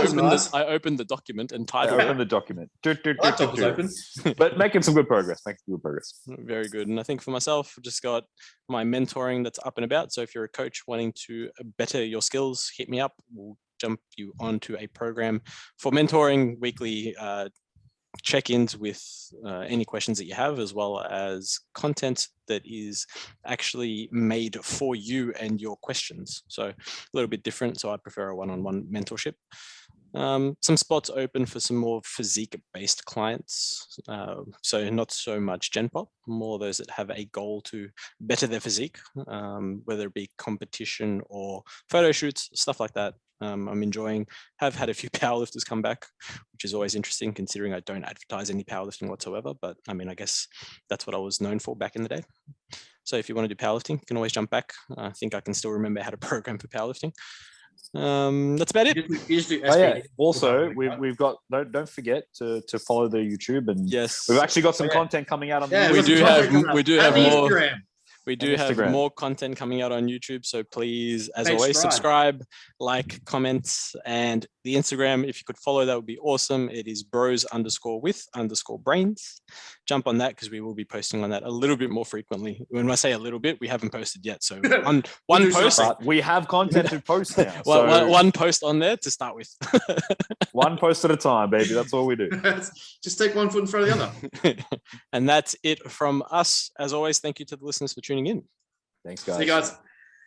opened the document and titled. I opened the document. Laptop was open. But making some good progress. Very good. And I think for myself, I've just got my mentoring that's up and about. So if you're a coach wanting to better your skills, hit me up. We'll jump you onto a program for mentoring, weekly check-ins with any questions that you have, as well as content that is actually made for you and your questions. So a little bit different. So I prefer a one-on-one mentorship. Some spots open for some more physique-based clients. So not so much Gen Pop, more those that have a goal to better their physique, whether it be competition or photo shoots, stuff like that. I'm enjoying, have had a few powerlifters come back, which is always interesting considering I don't advertise any powerlifting whatsoever. But I mean, I guess that's what I was known for back in the day. So if you want to do powerlifting, you can always jump back. I think I can still remember how to program for powerlifting. That's about it. You just do Also, we've got, don't forget to follow the YouTube, and yes, we've actually got some content coming out on the we do have more. Instagram. We do have more content coming out on YouTube, so please, as always, subscribe, like, comment, and the Instagram, if you could follow, that would be awesome. It is bros_with_brains. Jump on that because we will be posting on that a little bit more frequently. When I say a little bit, we haven't posted yet, so one post. We have content to post now. One post on there to start with. One post at a time, baby. That's all we do. Just take one foot in front of the other. And that's it from us. As always, thank you to the listeners for tuning in. Thanks, guys. See you guys.